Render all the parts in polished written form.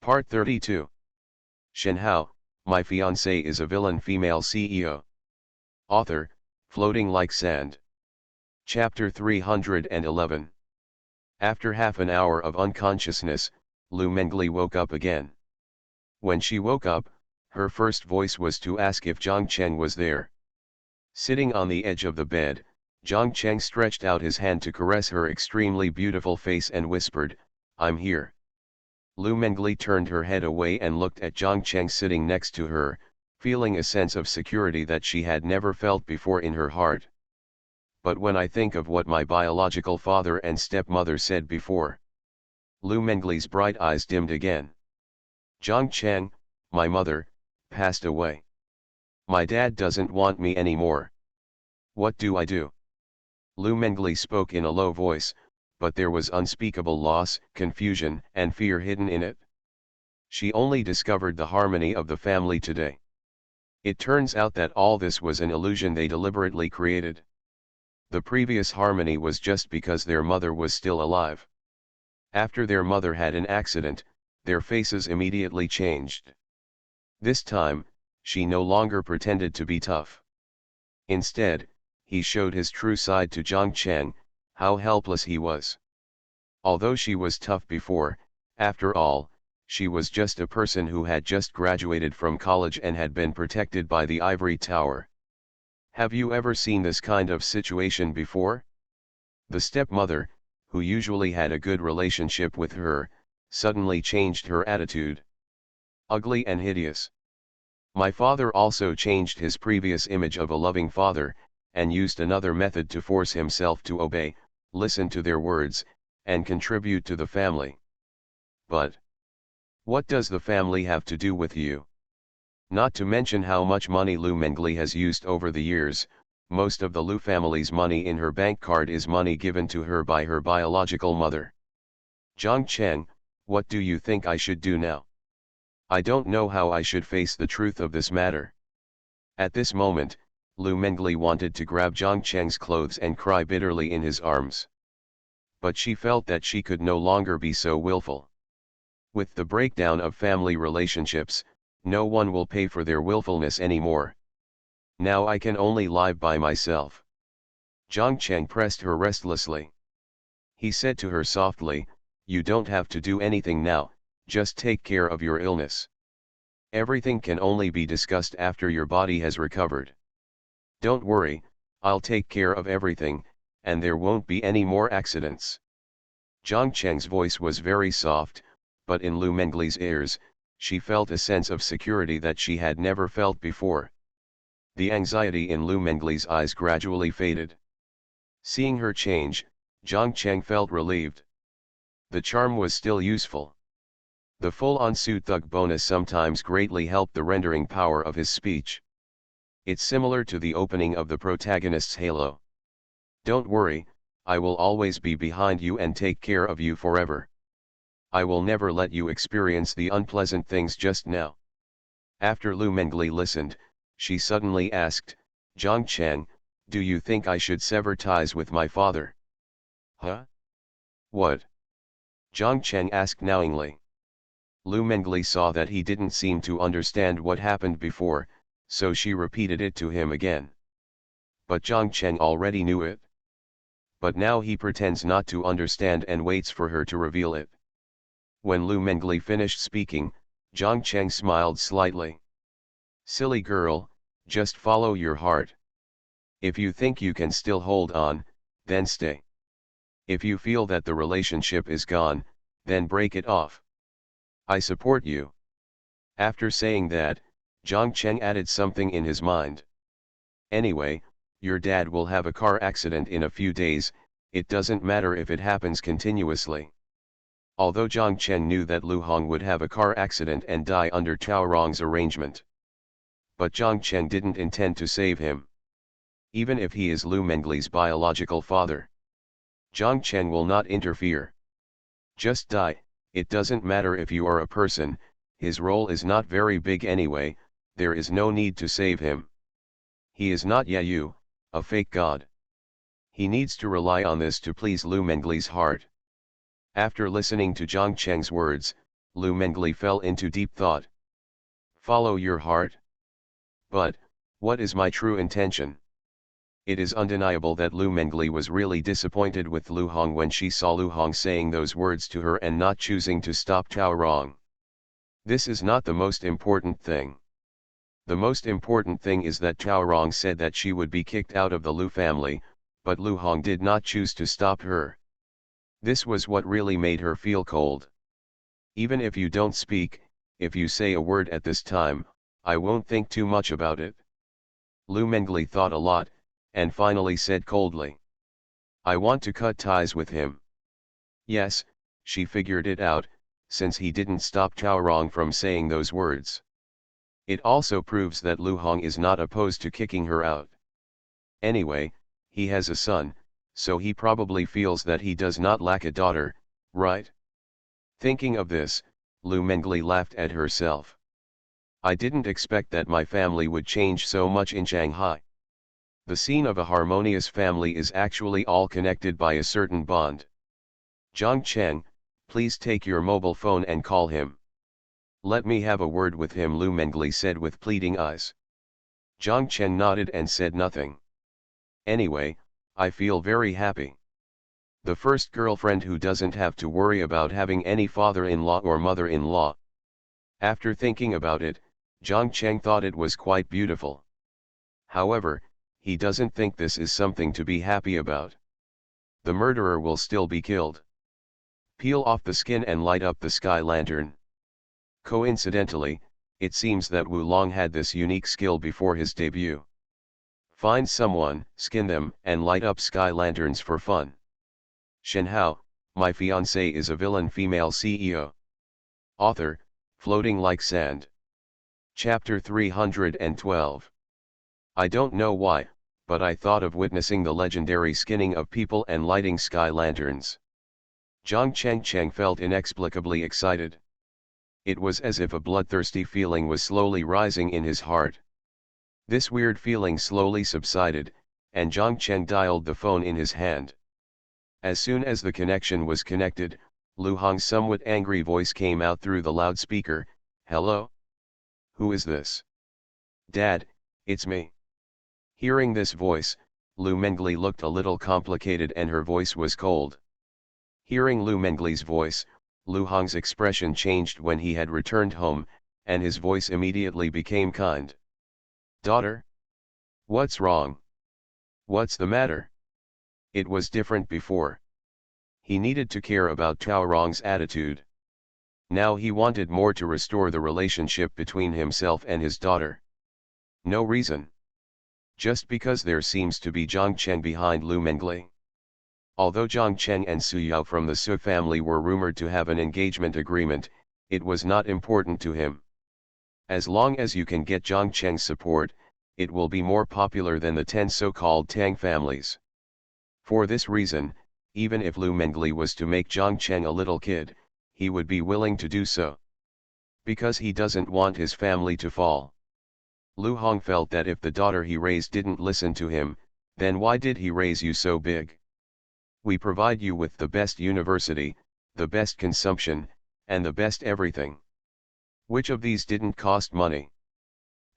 Part 32. Shenhao, My Fiancée is a Villain Female CEO. Author, Floating Like Sand. Chapter 311. After half an hour of unconsciousness, Lu Mengli woke up again. When she woke up, her first voice was to ask if Zhang Cheng was there. Sitting on the edge of the bed, Zhang Cheng stretched out his hand to caress her extremely beautiful face and whispered, "I'm here." Lu Mengli turned her head away and looked at Zhang Cheng sitting next to her, feeling a sense of security that she had never felt before in her heart. But when I think of what my biological father and stepmother said before. Lu Mengli's bright eyes dimmed again. Zhang Cheng, my mother, passed away. My dad doesn't want me anymore. What do I do? Lu Mengli spoke in a low voice, but there was unspeakable loss, confusion, and fear hidden in it. She only discovered the harmony of the family today. It turns out that all this was an illusion they deliberately created. The previous harmony was just because their mother was still alive. After their mother had an accident, their faces immediately changed. This time, she no longer pretended to be tough. Instead, he showed his true side to Zhang Cheng, how helpless he was. Although she was tough before, after all, she was just a person who had just graduated from college and had been protected by the ivory tower. Have you ever seen this kind of situation before? The stepmother, who usually had a good relationship with her, suddenly changed her attitude. Ugly and hideous. My father also changed his previous image of a loving father, and used another method to force himself to obey, listen to their words, and contribute to the family. But what does the family have to do with you? Not to mention how much money Lu Mengli has used over the years. Most of the Lu family's money in her bank card is money given to her by her biological mother. Zhang Cheng, what do you think I should do now? I don't know how I should face the truth of this matter. At this moment, Lu Mengli wanted to grab Zhang Cheng's clothes and cry bitterly in his arms. But she felt that she could no longer be so willful. With the breakdown of family relationships, no one will pay for their willfulness anymore. Now I can only lie by myself. Zhang Cheng pressed her restlessly. He said to her softly, "You don't have to do anything now, just take care of your illness. Everything can only be discussed after your body has recovered. Don't worry, I'll take care of everything, and there won't be any more accidents." Zhang Cheng's voice was very soft, but in Lu Mengli's ears, she felt a sense of security that she had never felt before. The anxiety in Lu Mengli's eyes gradually faded. Seeing her change, Zhang Cheng felt relieved. The charm was still useful. The full-on Thug bonus sometimes greatly helped the rendering power of his speech. It's similar to the opening of the protagonist's halo. Don't worry, I will always be behind you and take care of you forever. I will never let you experience the unpleasant things just now. After Lu Mengli listened, she suddenly asked, "Zhang Cheng, do you think I should sever ties with my father?" Huh? What? Zhang Cheng asked knowingly. Lu Mengli saw that he didn't seem to understand what happened before, so she repeated it to him again. But Zhang Cheng already knew it. But now he pretends not to understand and waits for her to reveal it. When Lu Mengli finished speaking, Zhang Cheng smiled slightly. "Silly girl, just follow your heart. If you think you can still hold on, then stay. If you feel that the relationship is gone, then break it off. I support you." After saying that, Zhang Cheng added something in his mind. "Anyway, your dad will have a car accident in a few days, it doesn't matter if it happens continuously." Although Zhang Cheng knew that Lu Hong would have a car accident and die under Chaorong's arrangement. But Zhang Cheng didn't intend to save him. Even if he is Lu Mengli's biological father, Zhang Cheng will not interfere. Just die, it doesn't matter if you are a person, his role is not very big anyway, there is no need to save him. He is not Yayu, a fake god. He needs to rely on this to please Lu Mengli's heart. After listening to Zhang Cheng's words, Lu Mengli fell into deep thought. Follow your heart? But, what is my true intention? It is undeniable that Lu Mengli was really disappointed with Lu Hong when she saw Lu Hong saying those words to her and not choosing to stop Tao Rong. This is not the most important thing. The most important thing is that Tao Rong said that she would be kicked out of the Lu family, but Lu Hong did not choose to stop her. This was what really made her feel cold. Even if you don't speak, if you say a word at this time, I won't think too much about it. Lu Mengli thought a lot, and finally said coldly. I want to cut ties with him. Yes, she figured it out, since he didn't stop Tao Rong from saying those words. It also proves that Lu Hong is not opposed to kicking her out. Anyway, he has a son, so he probably feels that he does not lack a daughter, right? Thinking of this, Lu Mengli laughed at herself. I didn't expect that my family would change so much in Shanghai. The scene of a harmonious family is actually all connected by a certain bond. Zhang Cheng, please take your mobile phone and call him. Let me have a word with him, Lu Mengli said with pleading eyes. Zhang Cheng nodded and said nothing. Anyway, I feel very happy. The first girlfriend who doesn't have to worry about having any father-in-law or mother-in-law. After thinking about it, Zhang Cheng thought it was quite beautiful. However, he doesn't think this is something to be happy about. The murderer will still be killed. Peel off the skin and light up the sky lantern. Coincidentally, it seems that Wu Long had this unique skill before his debut. Find someone, skin them, and light up sky lanterns for fun. Shenhao, My Fiancée is a Villain Female CEO. Author, Floating Like Sand. Chapter 312. I don't know why, but I thought of witnessing the legendary skinning of people and lighting sky lanterns. Zhang Cheng felt inexplicably excited. It was as if a bloodthirsty feeling was slowly rising in his heart. This weird feeling slowly subsided, and Zhang Cheng dialed the phone in his hand. As soon as the connection was connected, Lu Hong's somewhat angry voice came out through the loudspeaker. Hello? Who is this? Dad, it's me. Hearing this voice, Lu Mengli looked a little complicated and her voice was cold. Hearing Lu Mengli's voice, Lu Hong's expression changed when he had returned home, and his voice immediately became kind. Daughter? What's wrong? What's the matter? It was different before. He needed to care about Tao Rong's attitude. Now he wanted more to restore the relationship between himself and his daughter. No reason. Just because there seems to be Zhang Cheng behind Lu Mengli. Although Zhang Cheng and Su Yao from the Su family were rumored to have an engagement agreement, it was not important to him. As long as you can get Zhang Cheng's support, it will be more popular than the 10 so-called Tang families. For this reason, even if Lu Mengli was to make Zhang Cheng a little kid, he would be willing to do so. Because he doesn't want his family to fall. Lu Hong felt that if the daughter he raised didn't listen to him, then why did he raise you so big? We provide you with the best university, the best consumption, and the best everything. Which of these didn't cost money?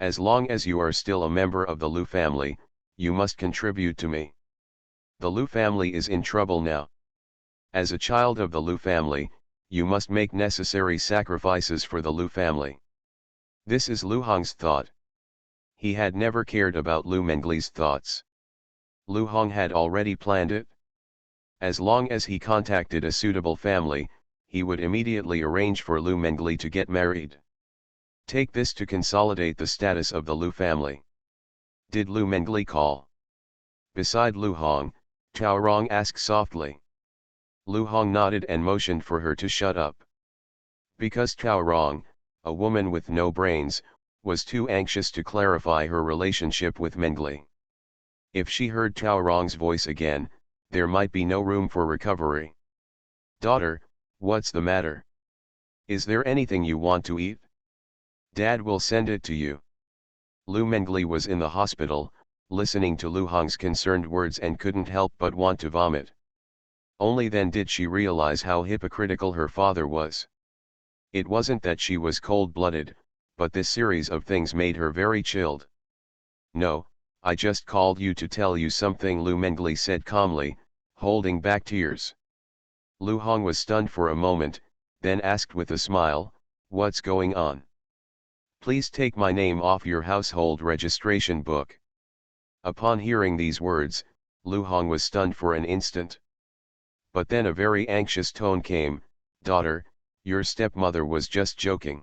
As long as you are still a member of the Lu family, you must contribute to me. The Lu family is in trouble now. As a child of the Lu family, you must make necessary sacrifices for the Lu family. This is Lu Hong's thought. He had never cared about Lu Mengli's thoughts. Lu Hong had already planned it. As long as he contacted a suitable family, he would immediately arrange for Lu Mengli to get married. Take this to consolidate the status of the Lu family. Did Lu Mengli call? Beside Lu Hong, Tao Rong asked softly. Lu Hong nodded and motioned for her to shut up. Because Tao Rong, a woman with no brains, was too anxious to clarify her relationship with Mengli. If she heard Tao Rong's voice again, there might be no room for recovery. Daughter, what's the matter? Is there anything you want to eat? Dad will send it to you. Lu Mengli was in the hospital, listening to Lu Hong's concerned words and couldn't help but want to vomit. Only then did she realize how hypocritical her father was. It wasn't that she was cold-blooded, but this series of things made her very chilled. "No, I just called you to tell you something," Lu Mengli said calmly, holding back tears. Lu Hong was stunned for a moment, then asked with a smile, "What's going on? Please take my name off your household registration book." Upon hearing these words, Lu Hong was stunned for an instant. But then a very anxious tone came, "Daughter, your stepmother was just joking."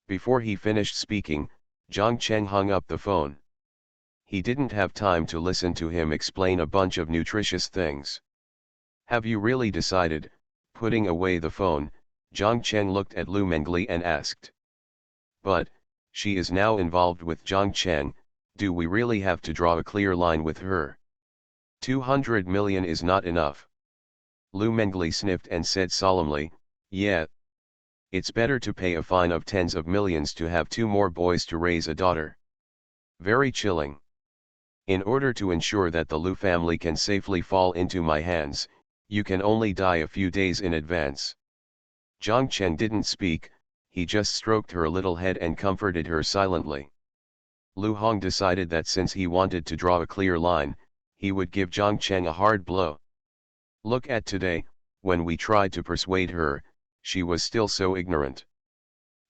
Before he finished speaking, Zhang Cheng hung up the phone. He didn't have time to listen to him explain a bunch of nutritious things. "Have you really decided?" Putting away the phone, Zhang Cheng looked at Lu Mengli and asked. "But, she is now involved with Zhang Cheng, do we really have to draw a clear line with her? 200 million is not enough." Lu Mengli sniffed and said solemnly, "Yeah. It's better to pay a fine of tens of millions to have 2 more boys to raise a daughter." Very chilling. "In order to ensure that the Lu family can safely fall into my hands, you can only die a few days in advance." Zhang Cheng didn't speak, he just stroked her little head and comforted her silently. Lu Hong decided that since he wanted to draw a clear line, he would give Zhang Cheng a hard blow. Look at today, when we tried to persuade her, she was still so ignorant.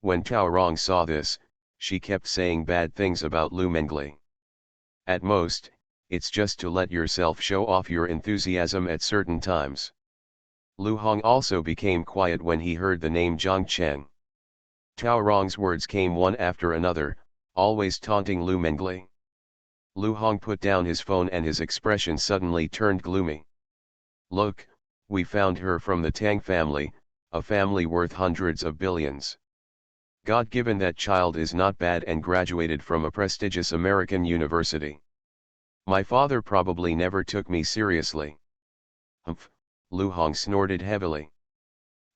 When Tao Rong saw this, she kept saying bad things about Lu Mengli. At most, it's just to let yourself show off your enthusiasm at certain times. Lu Hong also became quiet when he heard the name Zhang Cheng. Tao Rong's words came one after another, always taunting Lu Mengli. Lu Hong put down his phone and his expression suddenly turned gloomy. "Look, we found her from the Tang family, a family worth hundreds of billions. God given that child is not bad and graduated from a prestigious American university. My father probably never took me seriously." "Humph," Lu Hong snorted heavily.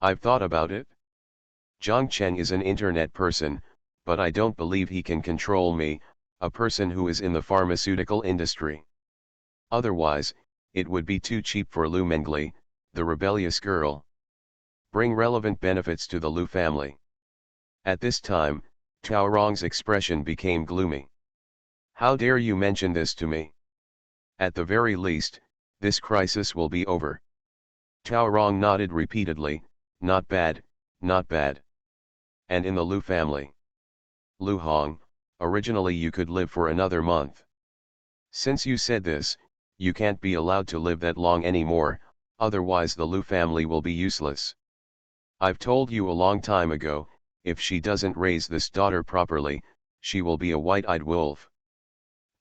"I've thought about it. Zhang Cheng is an internet person, but I don't believe he can control me, a person who is in the pharmaceutical industry. Otherwise, it would be too cheap for Lu Mengli, the rebellious girl. Bring relevant benefits to the Lu family." At this time, Tao Rong's expression became gloomy. "How dare you mention this to me? At the very least, this crisis will be over." Tao Rong nodded repeatedly, "Not bad, not bad. And in the Lu family. Lu Hong, originally you could live for another month. Since you said this, you can't be allowed to live that long anymore, otherwise the Lu family will be useless. I've told you a long time ago, if she doesn't raise this daughter properly, she will be a white-eyed wolf.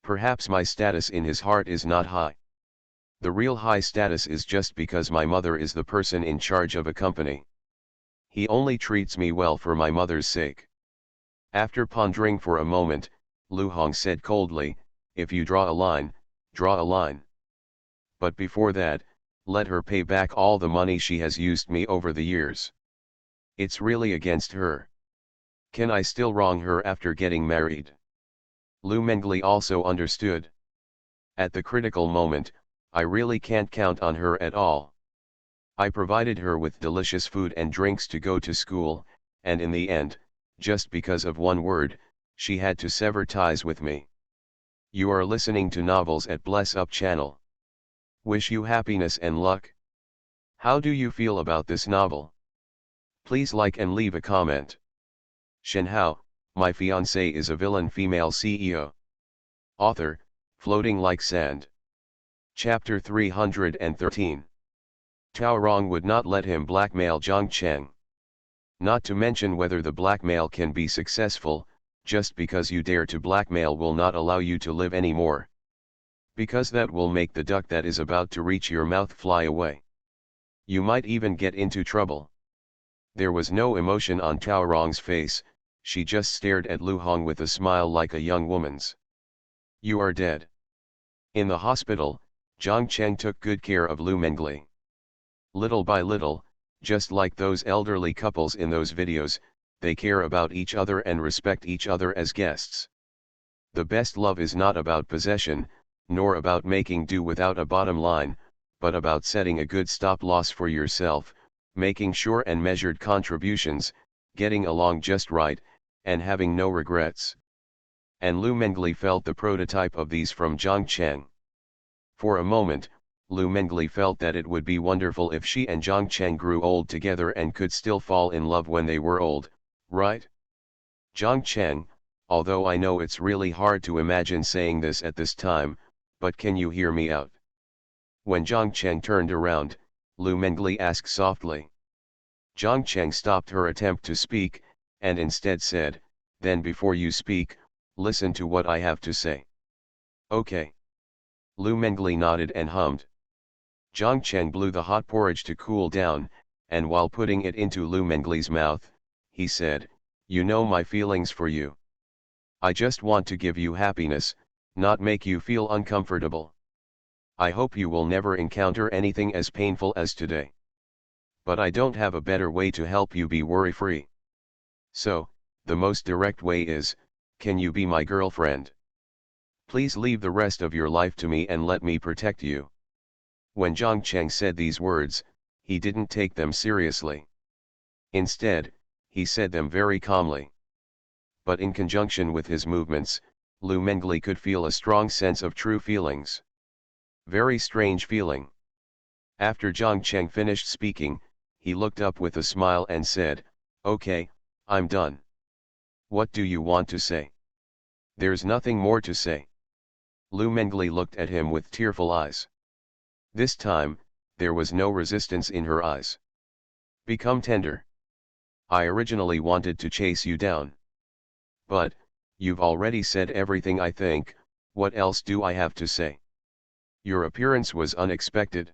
Perhaps my status in his heart is not high. The real high status is just because my mother is the person in charge of a company. He only treats me well for my mother's sake." After pondering for a moment, Lu Hong said coldly, "If you draw a line, draw a line. But before that, let her pay back all the money she has used me over the years. It's really against her. Can I still wrong her after getting married?" Lu Mengli also understood. "At the critical moment, I really can't count on her at all. I provided her with delicious food and drinks to go to school, and in the end, just because of one word, she had to sever ties with me." You are listening to Novels at Bless Up channel. Wish you happiness and luck. How do you feel about this novel? Please like and leave a comment. Shenhao, My Fiancée is a Villain Female CEO. Author, Floating Like Sand. Chapter 313. Tao Rong would not let him blackmail Zhang Cheng. Not to mention whether the blackmail can be successful, just because you dare to blackmail will not allow you to live anymore. Because that will make the duck that is about to reach your mouth fly away. You might even get into trouble. There was no emotion on Tao Rong's face, she just stared at Lu Hong with a smile like a young woman's. You are dead. In the hospital, Zhang Cheng took good care of Lu Mengli. Little by little, just like those elderly couples in those videos, they care about each other and respect each other as guests. The best love is not about possession, nor about making do without a bottom line, but about setting a good stop-loss for yourself, making sure and measured contributions, getting along just right, and having no regrets. And Lu Mengli felt the prototype of these from Zhang Cheng. For a moment, Lu Mengli felt that it would be wonderful if she and Zhang Cheng grew old together and could still fall in love when they were old, right? Zhang Cheng, although I know it's really hard to imagine saying this at this time, but can you hear me out? When Zhang Cheng turned around, Lu Mengli asked softly. Zhang Cheng stopped her attempt to speak, and instead said, "Then before you speak, listen to what I have to say." "Okay." Lu Mengli nodded and hummed. Zhang Cheng blew the hot porridge to cool down, and while putting it into Lu Mengli's mouth, he said, "You know my feelings for you. I just want to give you happiness, not make you feel uncomfortable. I hope you will never encounter anything as painful as today. But I don't have a better way to help you be worry-free. So, the most direct way is, can you be my girlfriend? Please leave the rest of your life to me and let me protect you." When Zhang Cheng said these words, he didn't take them seriously. Instead, he said them very calmly. But in conjunction with his movements, Lu Mengli could feel a strong sense of true feelings. Very strange feeling. After Zhang Cheng finished speaking, he looked up with a smile and said, "Okay, I'm done. What do you want to say?" "There's nothing more to say." Lu Mengli looked at him with tearful eyes. This time, there was no resistance in her eyes. "Become tender. I originally wanted to chase you down. But, you've already said everything I think, what else do I have to say? Your appearance was unexpected.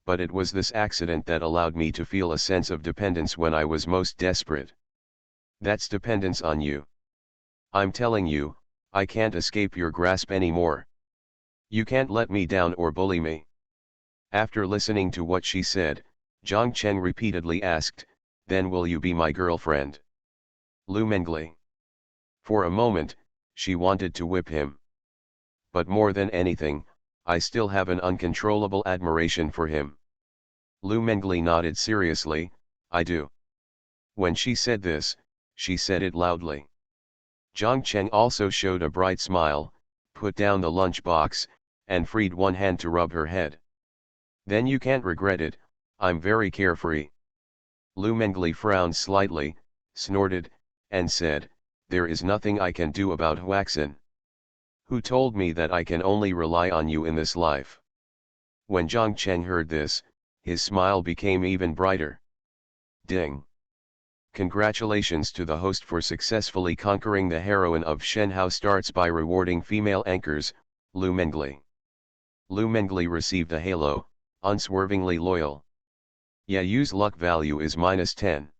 But it was this accident that allowed me to feel a sense of dependence when I was most desperate. That's dependence on you. I'm telling you, I can't escape your grasp anymore. You can't let me down or bully me." After listening to what she said, Zhang Cheng repeatedly asked, "Then will you be my girlfriend?" Lu Mengli. For a moment, she wanted to whip him. "But more than anything, I still have an uncontrollable admiration for him." Lu Mengli nodded seriously, "I do." When she said this, she said it loudly. Zhang Cheng also showed a bright smile, put down the lunch box, and freed one hand to rub her head. "Then you can't regret it, I'm very carefree." Lu Mengli frowned slightly, snorted, and said, "There is nothing I can do about Huaxin. Who told me that I can only rely on you in this life?" When Zhang Cheng heard this, his smile became even brighter. Ding! Congratulations to the host for successfully conquering the heroine of Shenhao starts by rewarding female anchors, Lu Mengli. Lu Mengli received a halo, unswervingly loyal. Yayu's luck value is -10.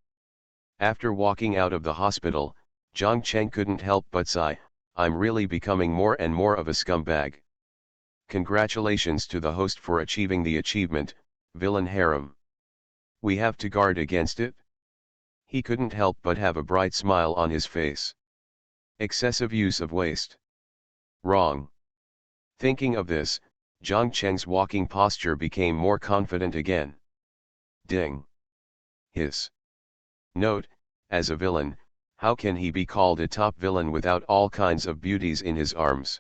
After walking out of the hospital, Zhang Cheng couldn't help but sigh, "I'm really becoming more and more of a scumbag." Congratulations to the host for achieving the achievement, Villain Harem. We have to guard against it? He couldn't help but have a bright smile on his face. Excessive use of waste. Wrong. Thinking of this, Zhang Cheng's walking posture became more confident again. Ding. Hiss. Note, as a villain, how can he be called a top villain without all kinds of beauties in his arms?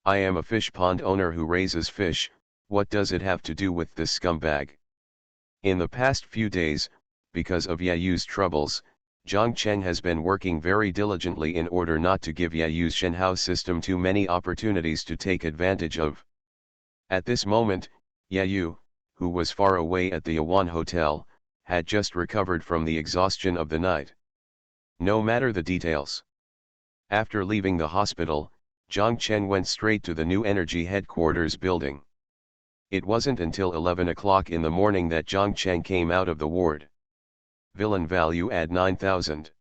I am a fish pond owner who raises fish, what does it have to do with this scumbag? In the past few days, because of Yayu's troubles, Zhang Cheng has been working very diligently in order not to give Yayu's Shenhao system too many opportunities to take advantage of. At this moment, Yayu, who was far away at the Yuan Hotel, had just recovered from the exhaustion of the night. No matter the details. After leaving the hospital, Zhang Cheng went straight to the new energy headquarters building. It wasn't until 11 o'clock in the morning that Zhang Cheng came out of the ward. Villain value add 9,000.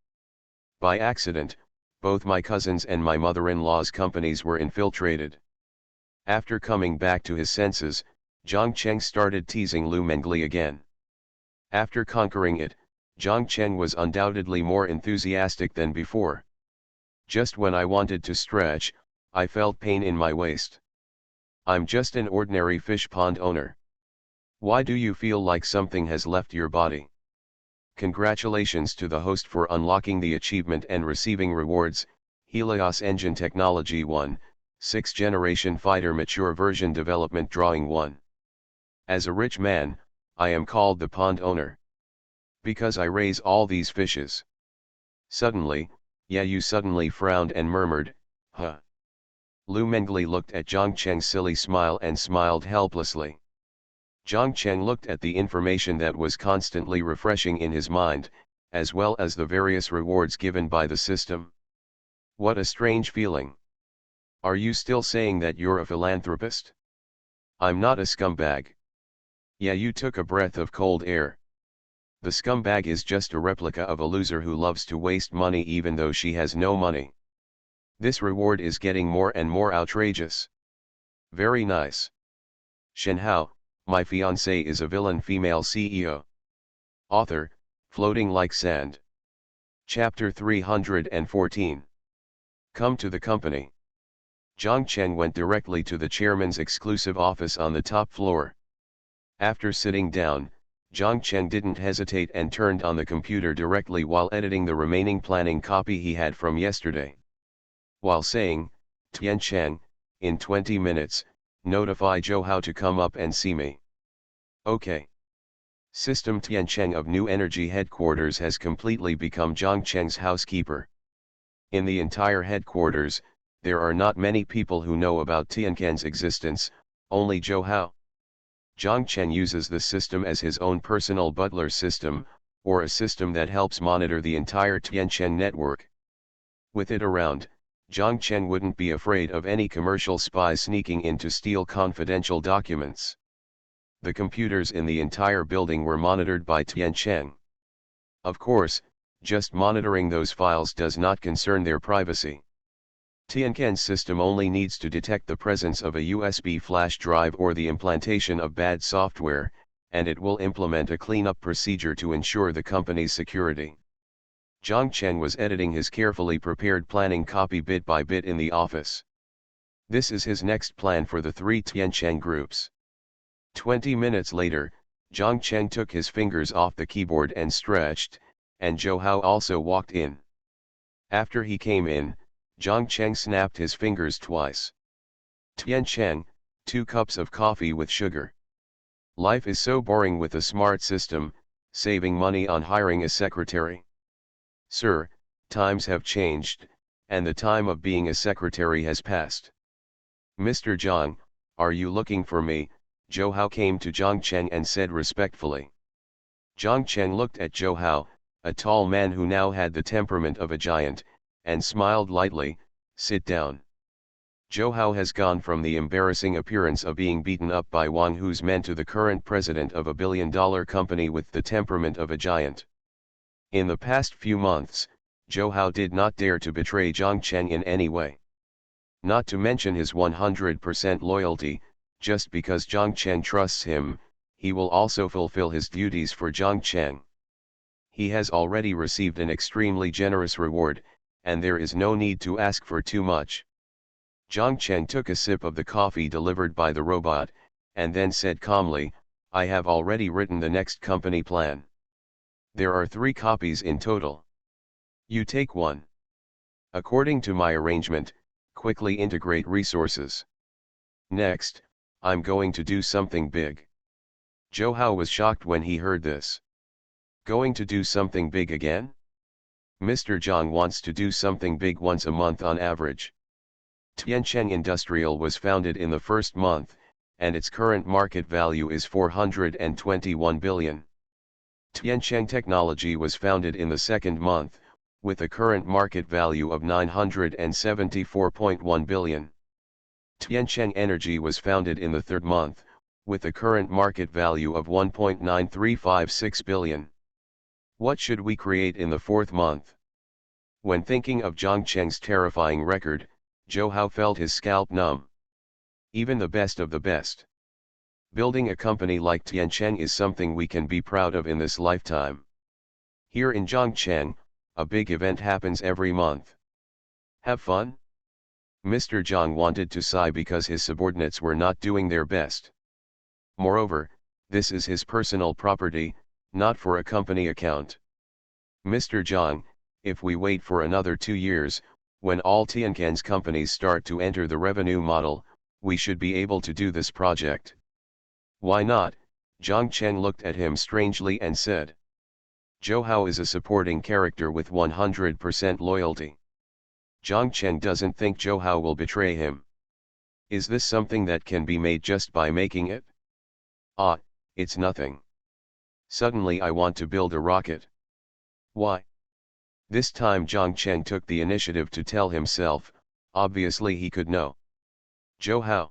By accident, both my cousins and my mother-in-law's companies were infiltrated. After coming back to his senses, Zhang Cheng started teasing Lu Mengli again. After conquering it, Zhang Cheng was undoubtedly more enthusiastic than before. Just when I wanted to stretch, I felt pain in my waist. I'm just an ordinary fish pond owner. Why do you feel like something has left your body? Congratulations to the host for unlocking the achievement and receiving rewards. Helios Engine Technology 1, 6th Generation Fighter Mature Version Development Drawing 1. As a rich man, I am called the pond owner. Because I raise all these fishes. Suddenly, Yayu suddenly frowned and murmured, huh. Lu Mengli looked at Zhang Cheng's silly smile and smiled helplessly. Zhang Cheng looked at the information that was constantly refreshing in his mind, as well as the various rewards given by the system. What a strange feeling. Are you still saying that you're a philanthropist? I'm not a scumbag. Yayu took a breath of cold air. The scumbag is just a replica of a loser who loves to waste money even though she has no money. This reward is getting more and more outrageous. Very nice. Shenhao, my fiancée is a villain female CEO. Author, Floating Like Sand. Chapter 314. Come to the company. Zhang Cheng went directly to the chairman's exclusive office on the top floor. After sitting down, Zhang Cheng didn't hesitate and turned on the computer directly while editing the remaining planning copy he had from yesterday. While saying, Tian Cheng, in 20 minutes, notify Zhou to come up and see me. Okay. System Tian Cheng of New Energy Headquarters has completely become Zhang Cheng's housekeeper. In the entire headquarters, there are not many people who know about Tianquan's existence, only Zhou. Zhang Cheng uses the system as his own personal butler system, or a system that helps monitor the entire Tianquan network. With it around, Zhang Cheng wouldn't be afraid of any commercial spies sneaking in to steal confidential documents. The computers in the entire building were monitored by Tian Cheng. Of course, just monitoring those files does not concern their privacy. Tianquan's system only needs to detect the presence of a USB flash drive or the implantation of bad software, and it will implement a cleanup procedure to ensure the company's security. Zhang Cheng was editing his carefully prepared planning copy bit by bit in the office. This is his next plan for the three Tianquan groups. 20 minutes later, Zhang Cheng took his fingers off the keyboard and stretched, and Zhou also walked in. After he came in, Zhang Cheng snapped his fingers twice. Tian Cheng, 2 cups of coffee with sugar. Life is so boring with a smart system, saving money on hiring a secretary. Sir, times have changed, and the time of being a secretary has passed. Mr. Zhang, are you looking for me? Zhou came to Zhang Cheng and said respectfully. Zhang Cheng looked at Zhou, a tall man who now had the temperament of a giant, and smiled lightly, sit down. Zhou has gone from the embarrassing appearance of being beaten up by Wang Hu's men to the current president of a billion-dollar company with the temperament of a giant. In the past few months, Zhou did not dare to betray Zhang Cheng in any way. Not to mention his 100% loyalty, just because Zhang Cheng trusts him, he will also fulfill his duties for Zhang Cheng. He has already received an extremely generous reward, and there is no need to ask for too much. Zhang Cheng took a sip of the coffee delivered by the robot, and then said calmly, I have already written the next company plan. There are 3 copies in total. You take one. According to my arrangement, quickly integrate resources. Next, I'm going to do something big. Zhou was shocked when he heard this. Going to do something big again? Mr. Zhang wants to do something big once a month on average. Tiancheng Industrial was founded in the first month, and its current market value is 421 billion. Tiancheng Technology was founded in the second month, with a current market value of 974.1 billion. Tiancheng Energy was founded in the third month, with a current market value of 1.9356 billion. What should we create in the fourth month? When thinking of Zhang Cheng's terrifying record, Zhou felt his scalp numb. Even the best of the best. Building a company like Tiancheng is something we can be proud of in this lifetime. Here in Zhangcheng, a big event happens every month. Have fun? Mr. Zhang wanted to sigh because his subordinates were not doing their best. Moreover, this is his personal property, not for a company account. Mr. Zhang, if we wait for another 2 years, when all Tianquan's companies start to enter the revenue model, we should be able to do this project. Why not? Zhang Cheng looked at him strangely and said. Zhou Hao is a supporting character with 100% loyalty. Zhang Cheng doesn't think Zhou Hao will betray him. Is this something that can be made just by making it? Ah, it's nothing. Suddenly I want to build a rocket. Why? This time Zhang Cheng took the initiative to tell himself, obviously he could know. Zhou Hao.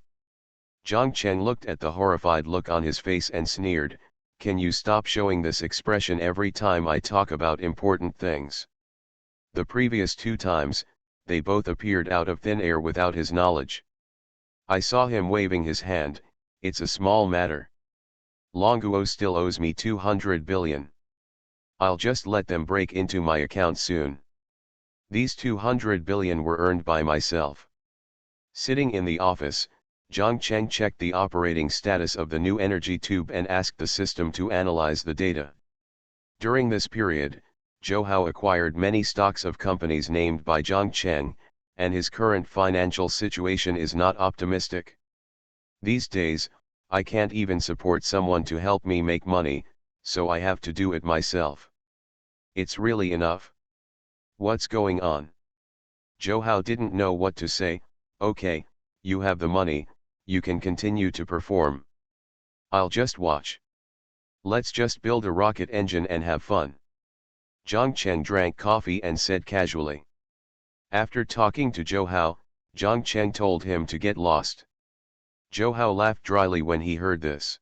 Zhang Cheng looked at the horrified look on his face and sneered, can you stop showing this expression every time I talk about important things? The previous 2 times, they both appeared out of thin air without his knowledge. I saw him waving his hand, it's a small matter. Longuo still owes me 200 billion. I'll just let them break into my account soon. These 200 billion were earned by myself. Sitting in the office, Zhang Cheng checked the operating status of the new energy tube and asked the system to analyze the data. During this period, Zhou Hao acquired many stocks of companies named by Zhang Cheng, and his current financial situation is not optimistic. These days, I can't even support someone to help me make money, so I have to do it myself. It's really enough. What's going on? Zhou Hao didn't know what to say. Okay, you have the money, you can continue to perform. I'll just watch. Let's just build a rocket engine and have fun. Zhang Cheng drank coffee and said casually. After talking to Zhou Hao, Zhang Cheng told him to get lost. Zhou Hao laughed dryly when he heard this.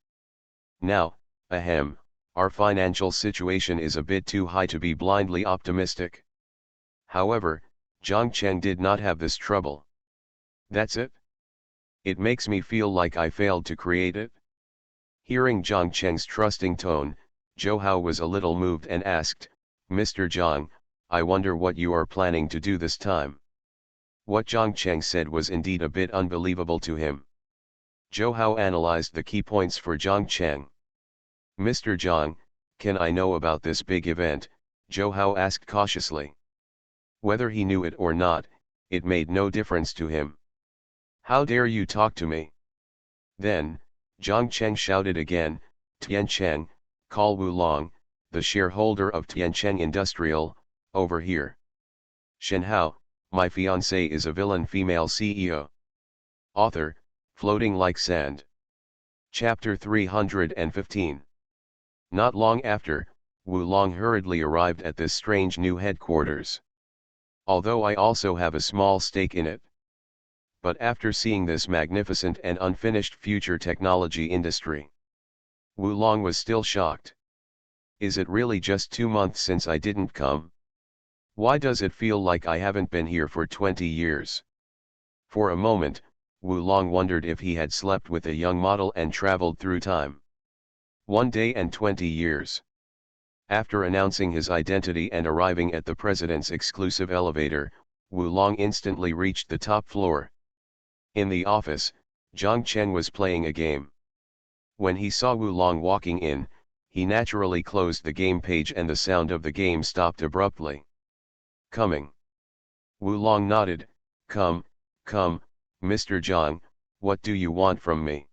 Now, ahem, our financial situation is a bit too high to be blindly optimistic. However, Zhang Cheng did not have this trouble. That's it? It makes me feel like I failed to create it. Hearing Zhang Cheng's trusting tone, Zhou Hao was a little moved and asked, Mr. Zhang, I wonder what you are planning to do this time. What Zhang Cheng said was indeed a bit unbelievable to him. Zhou Hao analyzed the key points for Zhang Cheng. Mr. Zhang, can I know about this big event? Zhou Hao asked cautiously. Whether he knew it or not, it made no difference to him. How dare you talk to me? Then, Zhang Cheng shouted again, Tiancheng, call Wu Long, the shareholder of Tiancheng Industrial, over here. Shenhao, my fiancée is a villain female CEO. Author, Floating Like Sand. Chapter 315. Not long after, Wu Long hurriedly arrived at this strange new headquarters. Although I also have a small stake in it. But after seeing this magnificent and unfinished future technology industry, Wu Long was still shocked. Is it really just 2 months since I didn't come? Why does it feel like I haven't been here for 20 years? For a moment, Wu Long wondered if he had slept with a young model and traveled through time. 1 day and 20 years. After announcing his identity and arriving at the president's exclusive elevator, Wu Long instantly reached the top floor. In the office, Zhang Cheng was playing a game. When he saw Wu Long walking in, he naturally closed the game page and the sound of the game stopped abruptly. Coming. Wu Long nodded, come, Mr. Zhang, what do you want from me?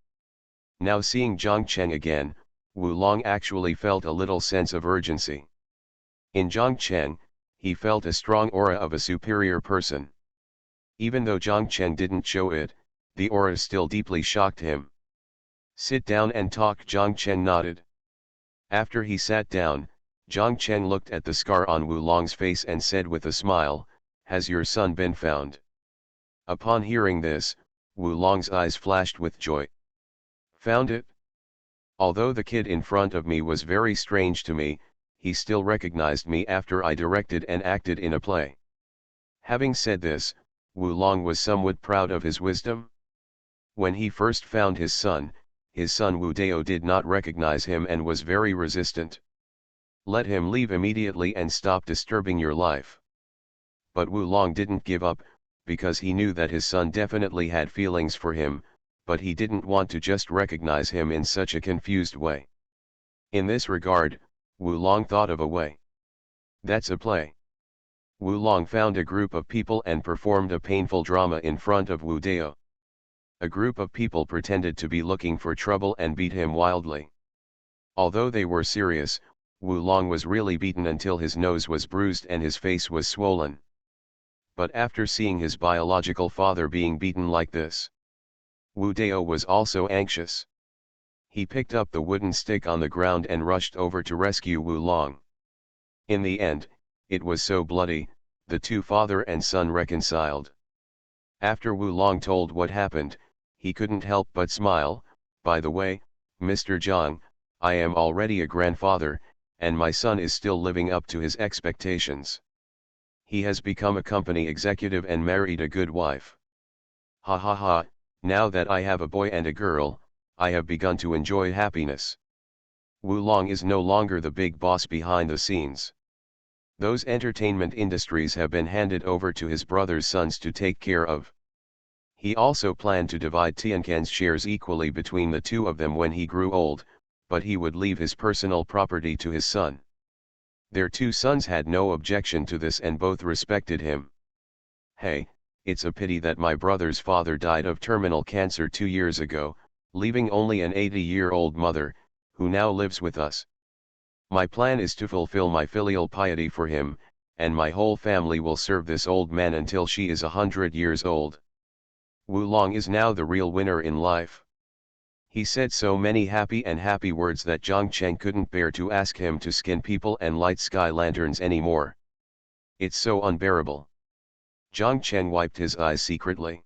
Now seeing Zhang Cheng again, Wu Long actually felt a little sense of urgency. In Zhang Cheng, he felt a strong aura of a superior person. Even though Zhang Cheng didn't show it, the aura still deeply shocked him. Sit down and talk. Zhang Cheng nodded. After he sat down, Zhang Cheng looked at the scar on Wu Long's face and said with a smile, has your son been found? Upon hearing this, Wu Long's eyes flashed with joy. Found it? Although the kid in front of me was very strange to me, he still recognized me after I directed and acted in a play. Having said this, Wu Long was somewhat proud of his wisdom. When he first found his son Wu Dao did not recognize him and was very resistant. Let him leave immediately and stop disturbing your life. But Wu Long didn't give up, because he knew that his son definitely had feelings for him, but he didn't want to just recognize him in such a confused way. In this regard, Wu Long thought of a way. That's a play. Wu Long found a group of people and performed a painful drama in front of Wu Dao. A group of people pretended to be looking for trouble and beat him wildly. Although they were serious, Wu Long was really beaten until his nose was bruised and his face was swollen. But after seeing his biological father being beaten like this, Wu Dao was also anxious. He picked up the wooden stick on the ground and rushed over to rescue Wu Long. In the end, it was so bloody, the two father and son reconciled. After Wu Long told what happened, he couldn't help but smile. By the way, Mr. Zhang, I am already a grandfather, and my son is still living up to his expectations. He has become a company executive and married a good wife. Ha ha ha, now that I have a boy and a girl, I have begun to enjoy happiness. Wu Long is no longer the big boss behind the scenes. Those entertainment industries have been handed over to his brother's sons to take care of. He also planned to divide Tianquan's shares equally between the two of them when he grew old, but he would leave his personal property to his son. Their two sons had no objection to this and both respected him. Hey, it's a pity that my brother's father died of terminal cancer 2 years ago, leaving only an 80-year-old mother, who now lives with us. My plan is to fulfill my filial piety for him, and my whole family will serve this old man until she is 100 years old. Wu Long is now the real winner in life. He said so many happy words that Zhang Cheng couldn't bear to ask him to skin people and light sky lanterns anymore. It's so unbearable. Zhang Cheng wiped his eyes secretly.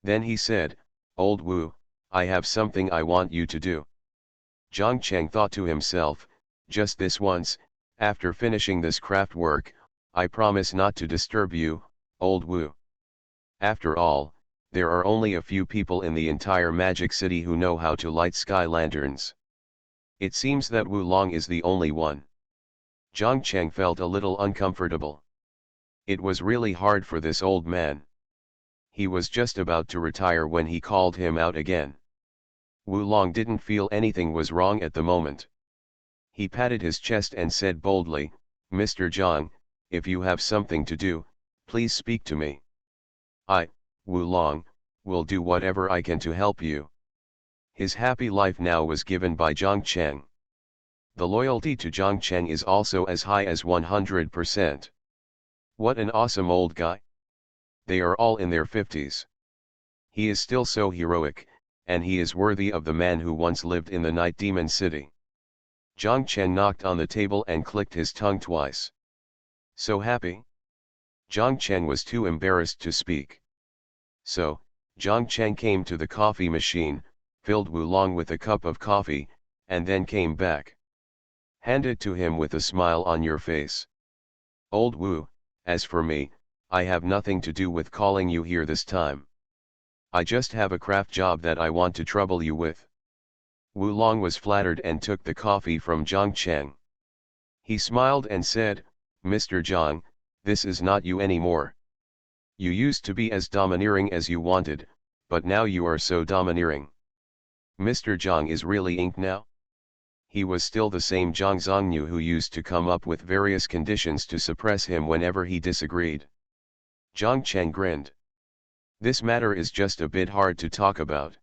Then he said, Old Wu, I have something I want you to do. Zhang Cheng thought to himself, just this once, after finishing this craft work, I promise not to disturb you, Old Wu. After all, there are only a few people in the entire Magic City who know how to light sky lanterns. It seems that Wu Long is the only one. Zhang Cheng felt a little uncomfortable. It was really hard for this old man. He was just about to retire when he called him out again. Wu Long didn't feel anything was wrong at the moment. He patted his chest and said boldly, Mr. Zhang, if you have something to do, please speak to me. I, Wu Long, will do whatever I can to help you. His happy life now was given by Zhang Cheng. The loyalty to Zhang Cheng is also as high as 100%. What an awesome old guy. They are all in their 50s. He is still so heroic, and he is worthy of the man who once lived in the Night Demon City. Zhang Cheng knocked on the table and clicked his tongue twice. So happy? Zhang Cheng was too embarrassed to speak. So, Zhang Cheng came to the coffee machine, filled Wu Long with a cup of coffee, and then came back. Hand it to him with a smile on your face. Old Wu, as for me, I have nothing to do with calling you here this time. I just have a craft job that I want to trouble you with. Wu Long was flattered and took the coffee from Zhang Cheng. He smiled and said, Mr. Zhang, this is not you anymore. You used to be as domineering as you wanted, but now you are so domineering. Mr. Zhang is really inked now? He was still the same Zhang Zhongnu who used to come up with various conditions to suppress him whenever he disagreed. Zhang Cheng grinned. This matter is just a bit hard to talk about.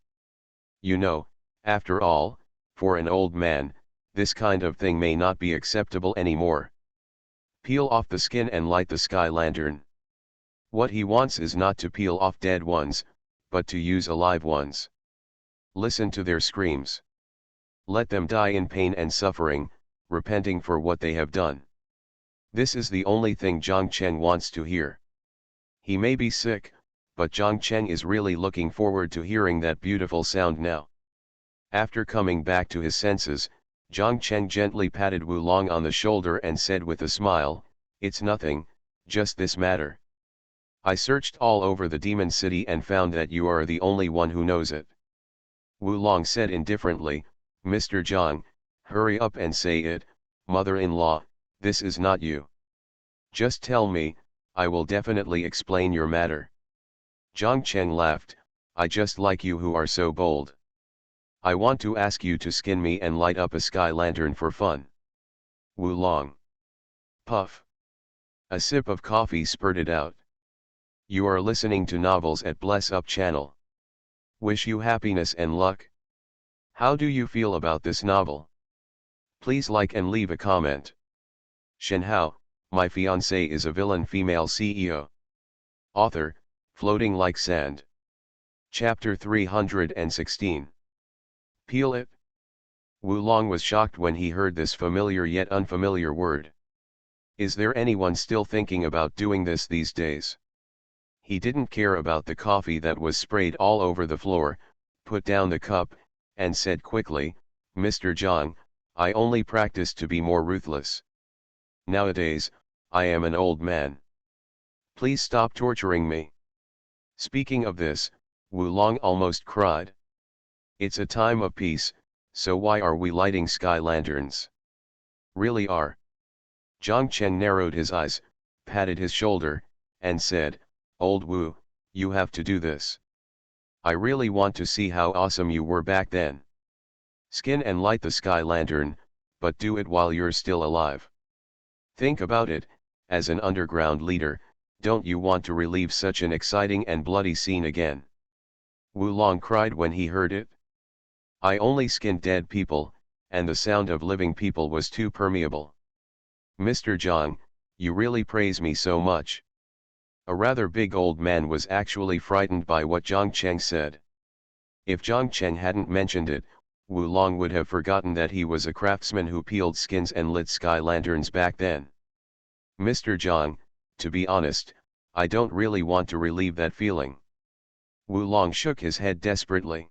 You know, after all, for an old man, this kind of thing may not be acceptable anymore. Peel off the skin and light the sky lantern. What he wants is not to peel off dead ones, but to use alive ones. Listen to their screams. Let them die in pain and suffering, repenting for what they have done. This is the only thing Zhang Cheng wants to hear. He may be sick, but Zhang Cheng is really looking forward to hearing that beautiful sound now. After coming back to his senses, Zhang Cheng gently patted Wu Long on the shoulder and said with a smile, It's nothing, just this matter. I searched all over the Demon City and found that you are the only one who knows it. Wu Long said indifferently, Mr. Zhang, hurry up and say it, mother-in-law, this is not you. Just tell me, I will definitely explain your matter. Zhang Cheng laughed, I just like you who are so bold. I want to ask you to skin me and light up a sky lantern for fun. Wu Long. Puff. A sip of coffee spurted out. You are listening to Novels at Bless Up channel. Wish you happiness and luck. How do you feel about this novel? Please like and leave a comment. Shenhao, my fiancée is a villain female CEO. Author, Floating Like Sand. Chapter 316. Peel it. Wu Long was shocked when he heard this familiar yet unfamiliar word. Is there anyone still thinking about doing this these days? He didn't care about the coffee that was sprayed all over the floor, put down the cup, and said quickly, Mr. Zhang, I only practice to be more ruthless. Nowadays, I am an old man. Please stop torturing me. Speaking of this, Wu Long almost cried. It's a time of peace, so why are we lighting sky lanterns? Really are. Zhang Chen narrowed his eyes, patted his shoulder, and said, Old Wu, you have to do this. I really want to see how awesome you were back then. Skin and light the sky lantern, but do it while you're still alive. Think about it, as an underground leader, don't you want to relive such an exciting and bloody scene again? Wu Long cried when he heard it. I only skinned dead people, and the sound of living people was too permeable. Mr. Zhang, you really praise me so much. A rather big old man was actually frightened by what Zhang Cheng said. If Zhang Cheng hadn't mentioned it, Wu Long would have forgotten that he was a craftsman who peeled skins and lit sky lanterns back then. Mr. Zhang, to be honest, I don't really want to relieve that feeling. Wu Long shook his head desperately.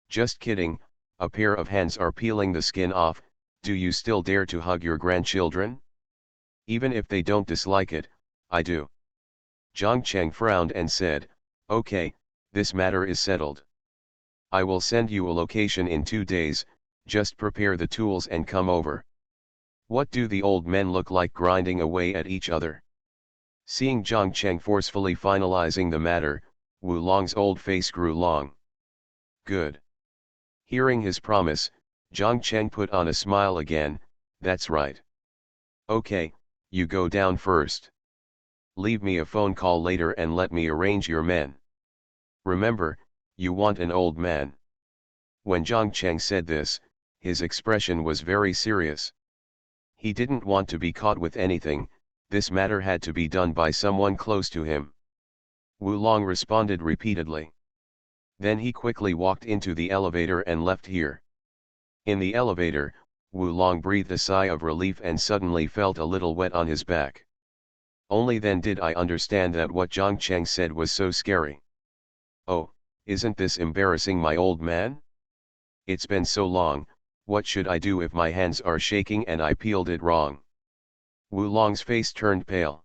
Just kidding, a pair of hands are peeling the skin off, do you still dare to hug your grandchildren? Even if they don't dislike it, I do. Zhang Cheng frowned and said, Okay, this matter is settled. I will send you a location in 2 days, just prepare the tools and come over. What do the old men look like grinding away at each other? Seeing Zhang Cheng forcefully finalizing the matter, Wu Long's old face grew long. Good. Hearing his promise, Zhang Cheng put on a smile again, that's right. Okay, you go down first. Leave me a phone call later and let me arrange your men. Remember, you want an old man. When Zhang Cheng said this, his expression was very serious. He didn't want to be caught with anything, this matter had to be done by someone close to him. Wu Long responded repeatedly. Then he quickly walked into the elevator and left here. In the elevator, Wu Long breathed a sigh of relief and suddenly felt a little wet on his back. Only then did I understand that what Zhang Cheng said was so scary. Oh, isn't this embarrassing, my old man? It's been so long, what should I do if my hands are shaking and I peeled it wrong? Wu Long's face turned pale.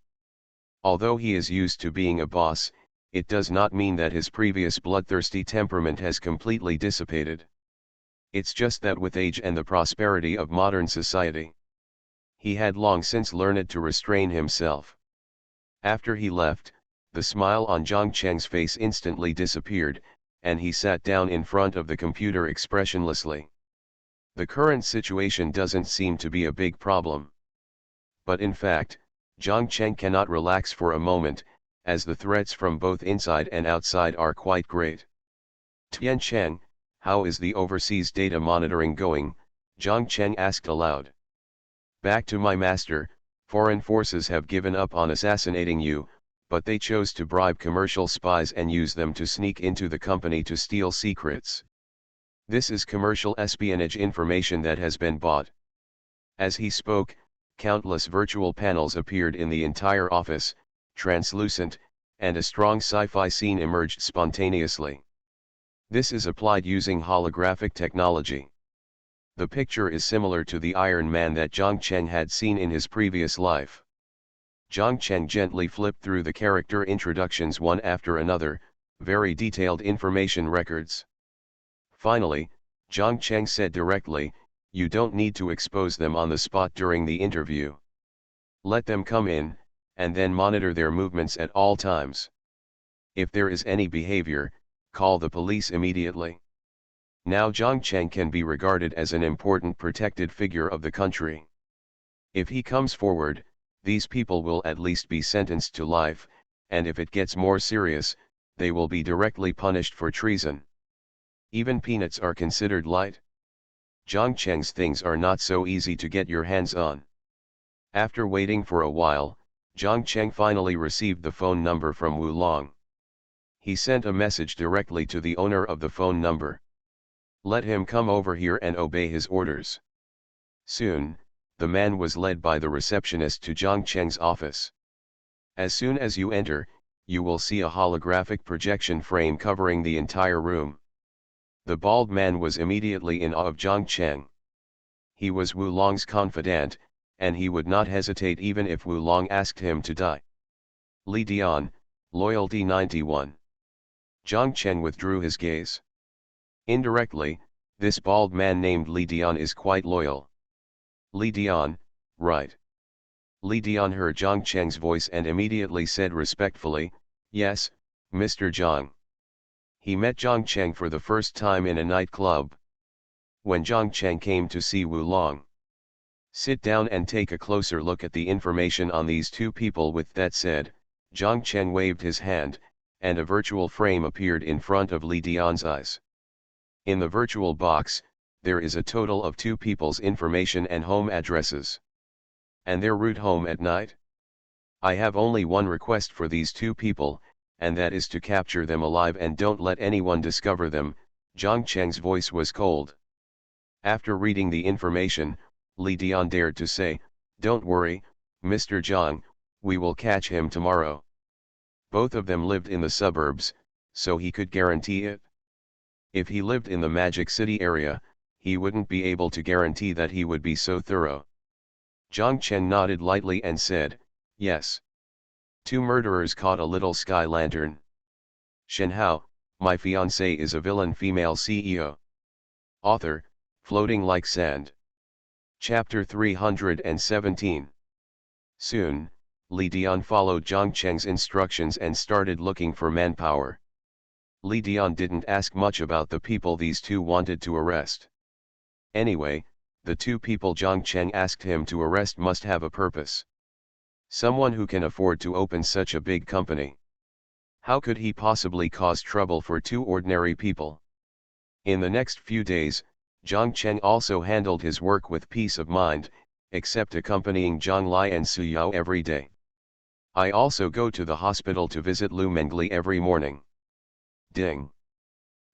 Although he is used to being a boss, it does not mean that his previous bloodthirsty temperament has completely dissipated. It's just that with age and the prosperity of modern society, he had long since learned to restrain himself. After he left, the smile on Zhang Cheng's face instantly disappeared, and he sat down in front of the computer expressionlessly. The current situation doesn't seem to be a big problem. But in fact, Zhang Cheng cannot relax for a moment, as the threats from both inside and outside are quite great. Tian Cheng, how is the overseas data monitoring going? Zhang Cheng asked aloud. Back to my master, foreign forces have given up on assassinating you, but they chose to bribe commercial spies and use them to sneak into the company to steal secrets. This is commercial espionage information that has been bought. As he spoke, countless virtual panels appeared in the entire office, translucent, and a strong sci-fi scene emerged spontaneously. This is applied using holographic technology. The picture is similar to the Iron Man that Zhang Cheng had seen in his previous life. Zhang Cheng gently flipped through the character introductions one after another, very detailed information records. Finally, Zhang Cheng said directly, you don't need to expose them on the spot during the interview. Let them come in, and then monitor their movements at all times. If there is any behavior, call the police immediately. Now Zhang Cheng can be regarded as an important protected figure of the country. If he comes forward, these people will at least be sentenced to life, and if it gets more serious, they will be directly punished for treason. Even peanuts are considered light. Zhang Cheng's things are not so easy to get your hands on. After waiting for a while, Zhang Cheng finally received the phone number from Wu Long. He sent a message directly to the owner of the phone number. Let him come over here and obey his orders. Soon, the man was led by the receptionist to Zhang Cheng's office. As soon as you enter, you will see a holographic projection frame covering the entire room. The bald man was immediately in awe of Zhang Cheng. He was Wu Long's confidant, and he would not hesitate even if Wu Long asked him to die. Li Dian, Loyalty 91. Zhang Cheng withdrew his gaze. Indirectly, this bald man named Li Dian is quite loyal. Li Dian, right. Li Dian heard Zhang Cheng's voice and immediately said respectfully, "Yes, Mr. Zhang." He met Zhang Cheng for the first time in a nightclub. When Zhang Cheng came to see Wu Long, "Sit down and take a closer look at the information on these two people." With that said, Zhang Cheng waved his hand, and a virtual frame appeared in front of Li Dian's eyes. In the virtual box, there is a total of two people's information and home addresses. And their route home at night? I have only one request for these two people, and that is to capture them alive and don't let anyone discover them. Zhang Cheng's voice was cold. After reading the information, Li Dian dared to say, "Don't worry, Mr. Zhang, we will catch him tomorrow." Both of them lived in the suburbs, so he could guarantee it. If he lived in the Magic City area, he wouldn't be able to guarantee that he would be so thorough. Zhang Cheng nodded lightly and said, "Yes." Two murderers caught a little sky lantern. Shenhao, My Fiancée is a Villain Female CEO. Author, Floating Like Sand. Chapter 317. Soon, Li Dian followed Zhang Cheng's instructions and started looking for manpower. Li Dian didn't ask much about the people these two wanted to arrest. Anyway, the two people Zhang Cheng asked him to arrest must have a purpose. Someone who can afford to open such a big company. How could he possibly cause trouble for two ordinary people? In the next few days, Zhang Cheng also handled his work with peace of mind, except accompanying Zhang Lai and Su Yao every day. I also go to the hospital to visit Lu Mengli every morning. Ding.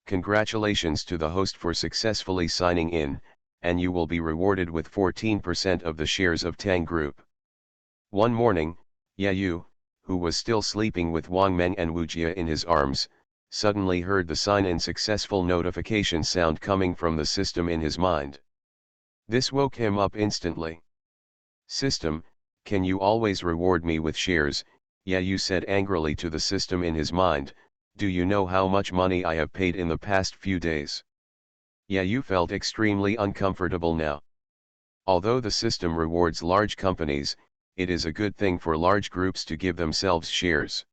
Congratulations to the host for successfully signing in, and you will be rewarded with 14% of the shares of Tang Group. One morning, Yayu, who was still sleeping with Wang Meng and Wu Jia in his arms, suddenly heard the sign-in successful notification sound coming from the system in his mind. This woke him up instantly. "System, can you always reward me with shares?" Yayu said angrily to the system in his mind. "Do you know how much money I have paid in the past few days?" Yayu felt extremely uncomfortable now. Although the system rewards large companies, it is a good thing for large groups to give themselves shares.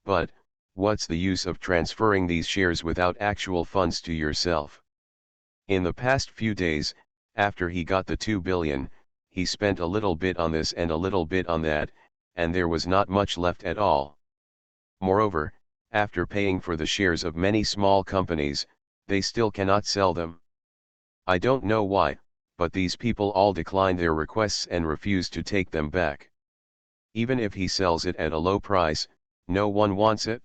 But, what's the use of transferring these shares without actual funds to yourself? In the past few days, after he got the 2 billion, he spent a little bit on this and a little bit on that, and there was not much left at all. Moreover, after paying for the shares of many small companies, they still cannot sell them. I don't know why, but these people all decline their requests and refuse to take them back. Even if he sells it at a low price, no one wants it.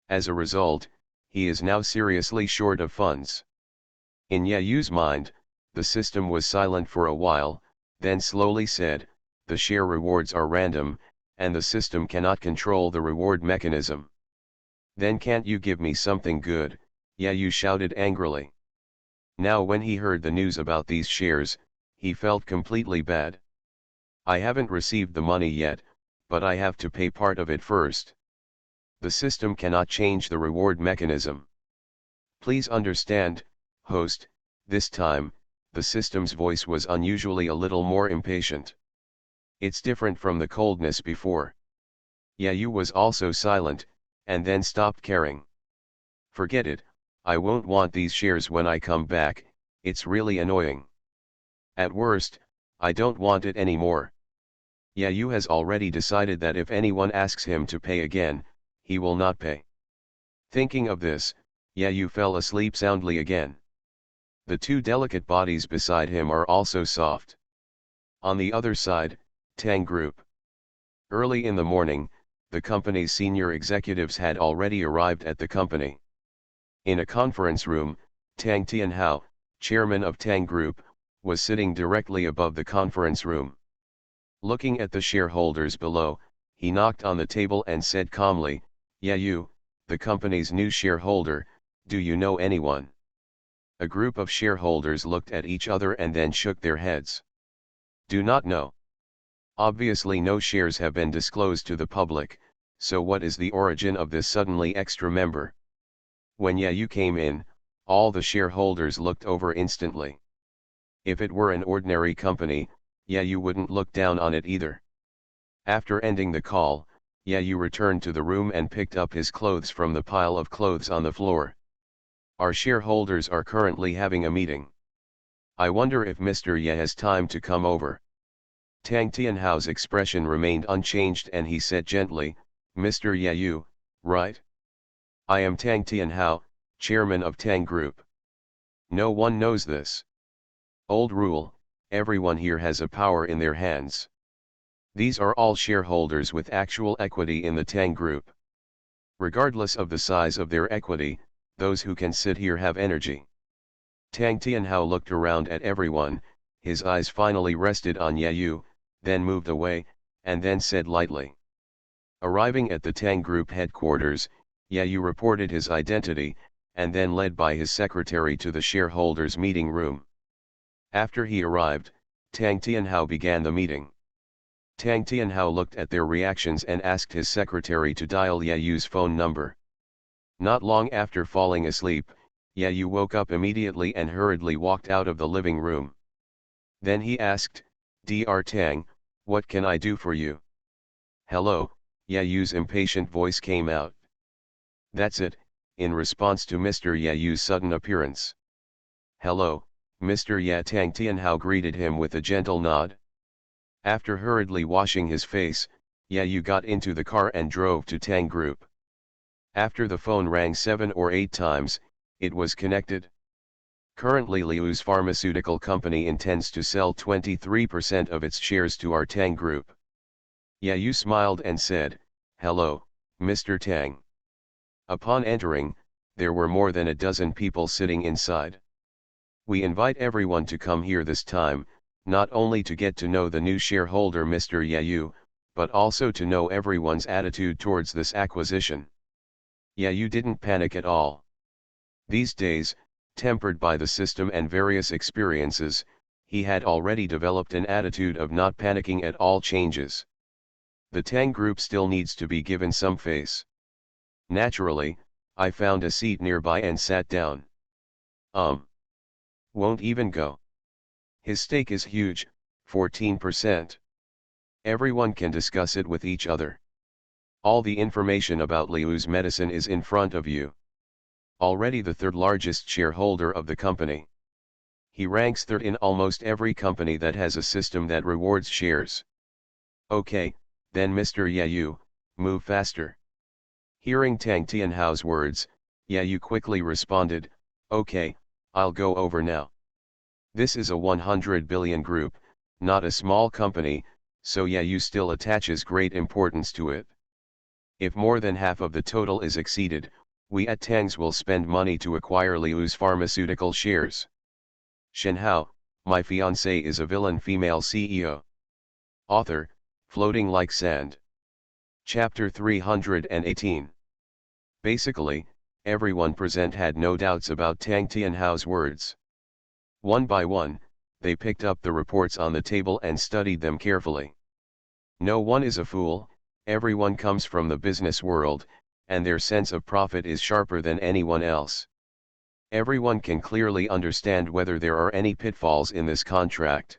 As a result, he is now seriously short of funds. In Yayu's mind, the system was silent for a while, then slowly said, "The share rewards are random, and the system cannot control the reward mechanism." "Then can't you give me something good?" Yayu shouted angrily. Now when he heard the news about these shares, he felt completely bad. "I haven't received the money yet, but I have to pay part of it first. The system cannot change the reward mechanism. Please understand, host." This time, the system's voice was unusually a little more impatient. It's different from the coldness before. Yayu was also silent, and then stopped caring. "Forget it, I won't want these shares when I come back, it's really annoying. At worst, I don't want it anymore." Yayu has already decided that if anyone asks him to pay again, he will not pay. Thinking of this, Yayu fell asleep soundly again. The two delicate bodies beside him are also soft. On the other side, Tang Group. Early in the morning, the company's senior executives had already arrived at the company. In a conference room, Tang Tianhao, chairman of Tang Group, was sitting directly above the conference room. Looking at the shareholders below, he knocked on the table and said calmly, "Yayu, the company's new shareholder, do you know anyone?" A group of shareholders looked at each other and then shook their heads. Do not know. Obviously no shares have been disclosed to the public, so what is the origin of this suddenly extra member? When Yayu came in, all the shareholders looked over instantly. If it were an ordinary company, Yayu wouldn't look down on it either. After ending the call, Yayu returned to the room and picked up his clothes from the pile of clothes on the floor. Our shareholders are currently having a meeting. I wonder if Mr. Ye has time to come over. Tang Tianhao's expression remained unchanged and he said gently, "Mr. Yayu, right? I am Tang Tianhao, chairman of Tang Group. No one knows this. Old rule, everyone here has a power in their hands. These are all shareholders with actual equity in the Tang Group. Regardless of the size of their equity, those who can sit here have energy." Tang Tianhao looked around at everyone, his eyes finally rested on Yayu, then moved away, and then said lightly. Arriving at the Tang Group headquarters, Yayu reported his identity, and then led by his secretary to the shareholders' meeting room. After he arrived, Tang Tianhao began the meeting. Tang Tianhao looked at their reactions and asked his secretary to dial Yayu's phone number. Not long after falling asleep, Yayu woke up immediately and hurriedly walked out of the living room. Then he asked, "Dr. Tang, what can I do for you?" "Hello," Yayu's impatient voice came out. "That's it," in response to Mr. Yayu's sudden appearance. "Hello, Mr. Ya." Tang Tianhao greeted him with a gentle nod. After hurriedly washing his face, Yayu got into the car and drove to Tang Group. After the phone rang 7 or 8 times, it was connected. Currently Liu's pharmaceutical company intends to sell 23% of its shares to our Tang Group. Yayu smiled and said, "Hello, Mr. Tang." Upon entering, there were more than a dozen people sitting inside. "We invite everyone to come here this time, not only to get to know the new shareholder Mr. Yayu, but also to know everyone's attitude towards this acquisition." Yayu didn't panic at all. These days, tempered by the system and various experiences, he had already developed an attitude of not panicking at all changes. The Tang Group still needs to be given some face. Naturally, I found a seat nearby and sat down. Won't even go. His stake is huge, 14%. Everyone can discuss it with each other. All the information about Liu's medicine is in front of you. Already the third largest shareholder of the company. He ranks third in almost every company that has a system that rewards shares. Okay, then Mr. Yayu, move faster. Hearing Tang Tianhao's words, Yayu quickly responded, "Okay, I'll go over now." This is a 100 billion group, not a small company, so Yayu still attaches great importance to it. If more than half of the total is exceeded, we at Tang's will spend money to acquire Liu's pharmaceutical shares. Shenhao, my fiancée is a villain female CEO. Author, Floating Like Sand. Chapter 318. Basically, everyone present had no doubts about Tang Tianhao's words. One by one, they picked up the reports on the table and studied them carefully. No one is a fool, everyone comes from the business world, and their sense of profit is sharper than anyone else. Everyone can clearly understand whether there are any pitfalls in this contract.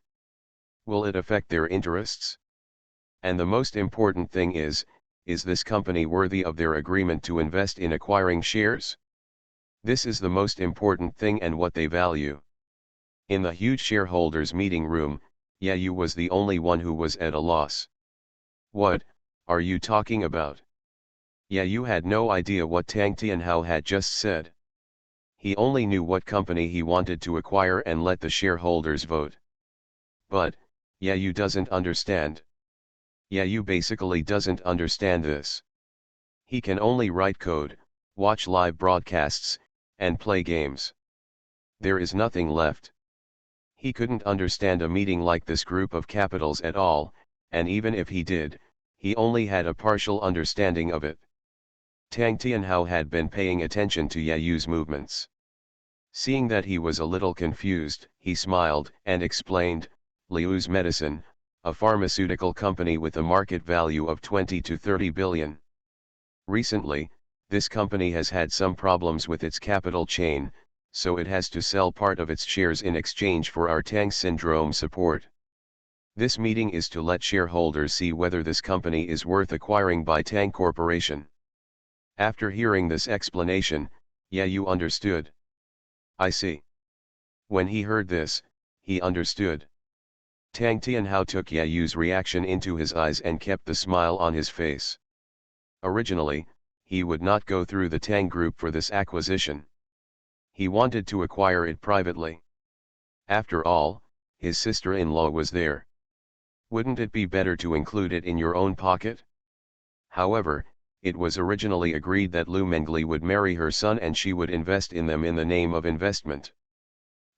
Will it affect their interests? And the most important thing is this company worthy of their agreement to invest in acquiring shares? This is the most important thing and what they value. In the huge shareholders' meeting room, Yayu was the only one who was at a loss. What are you talking about? Yeah, you had no idea what Tang Tianhao had just said. He only knew what company he wanted to acquire and let the shareholders vote. But, yeah, you doesn't understand. Yeah, you basically doesn't understand this. He can only write code, watch live broadcasts, and play games. There is nothing left. He couldn't understand a meeting like this group of capitals at all, and even if he did, he only had a partial understanding of it. Tang Tianhao had been paying attention to Yayu's movements. Seeing that he was a little confused, he smiled and explained, Liu's Medicine, a pharmaceutical company with a market value of 20 to 30 billion. Recently, this company has had some problems with its capital chain, so it has to sell part of its shares in exchange for our Tang syndrome support. This meeting is to let shareholders see whether this company is worth acquiring by Tang Corporation. After hearing this explanation, Yayu understood. I see. When he heard this, he understood. Tang Tianhao took Yayu's reaction into his eyes and kept the smile on his face. Originally, he would not go through the Tang Group for this acquisition. He wanted to acquire it privately. After all, his sister-in-law was there. Wouldn't it be better to include it in your own pocket? However, it was originally agreed that Lu Mengli would marry her son and she would invest in them in the name of investment.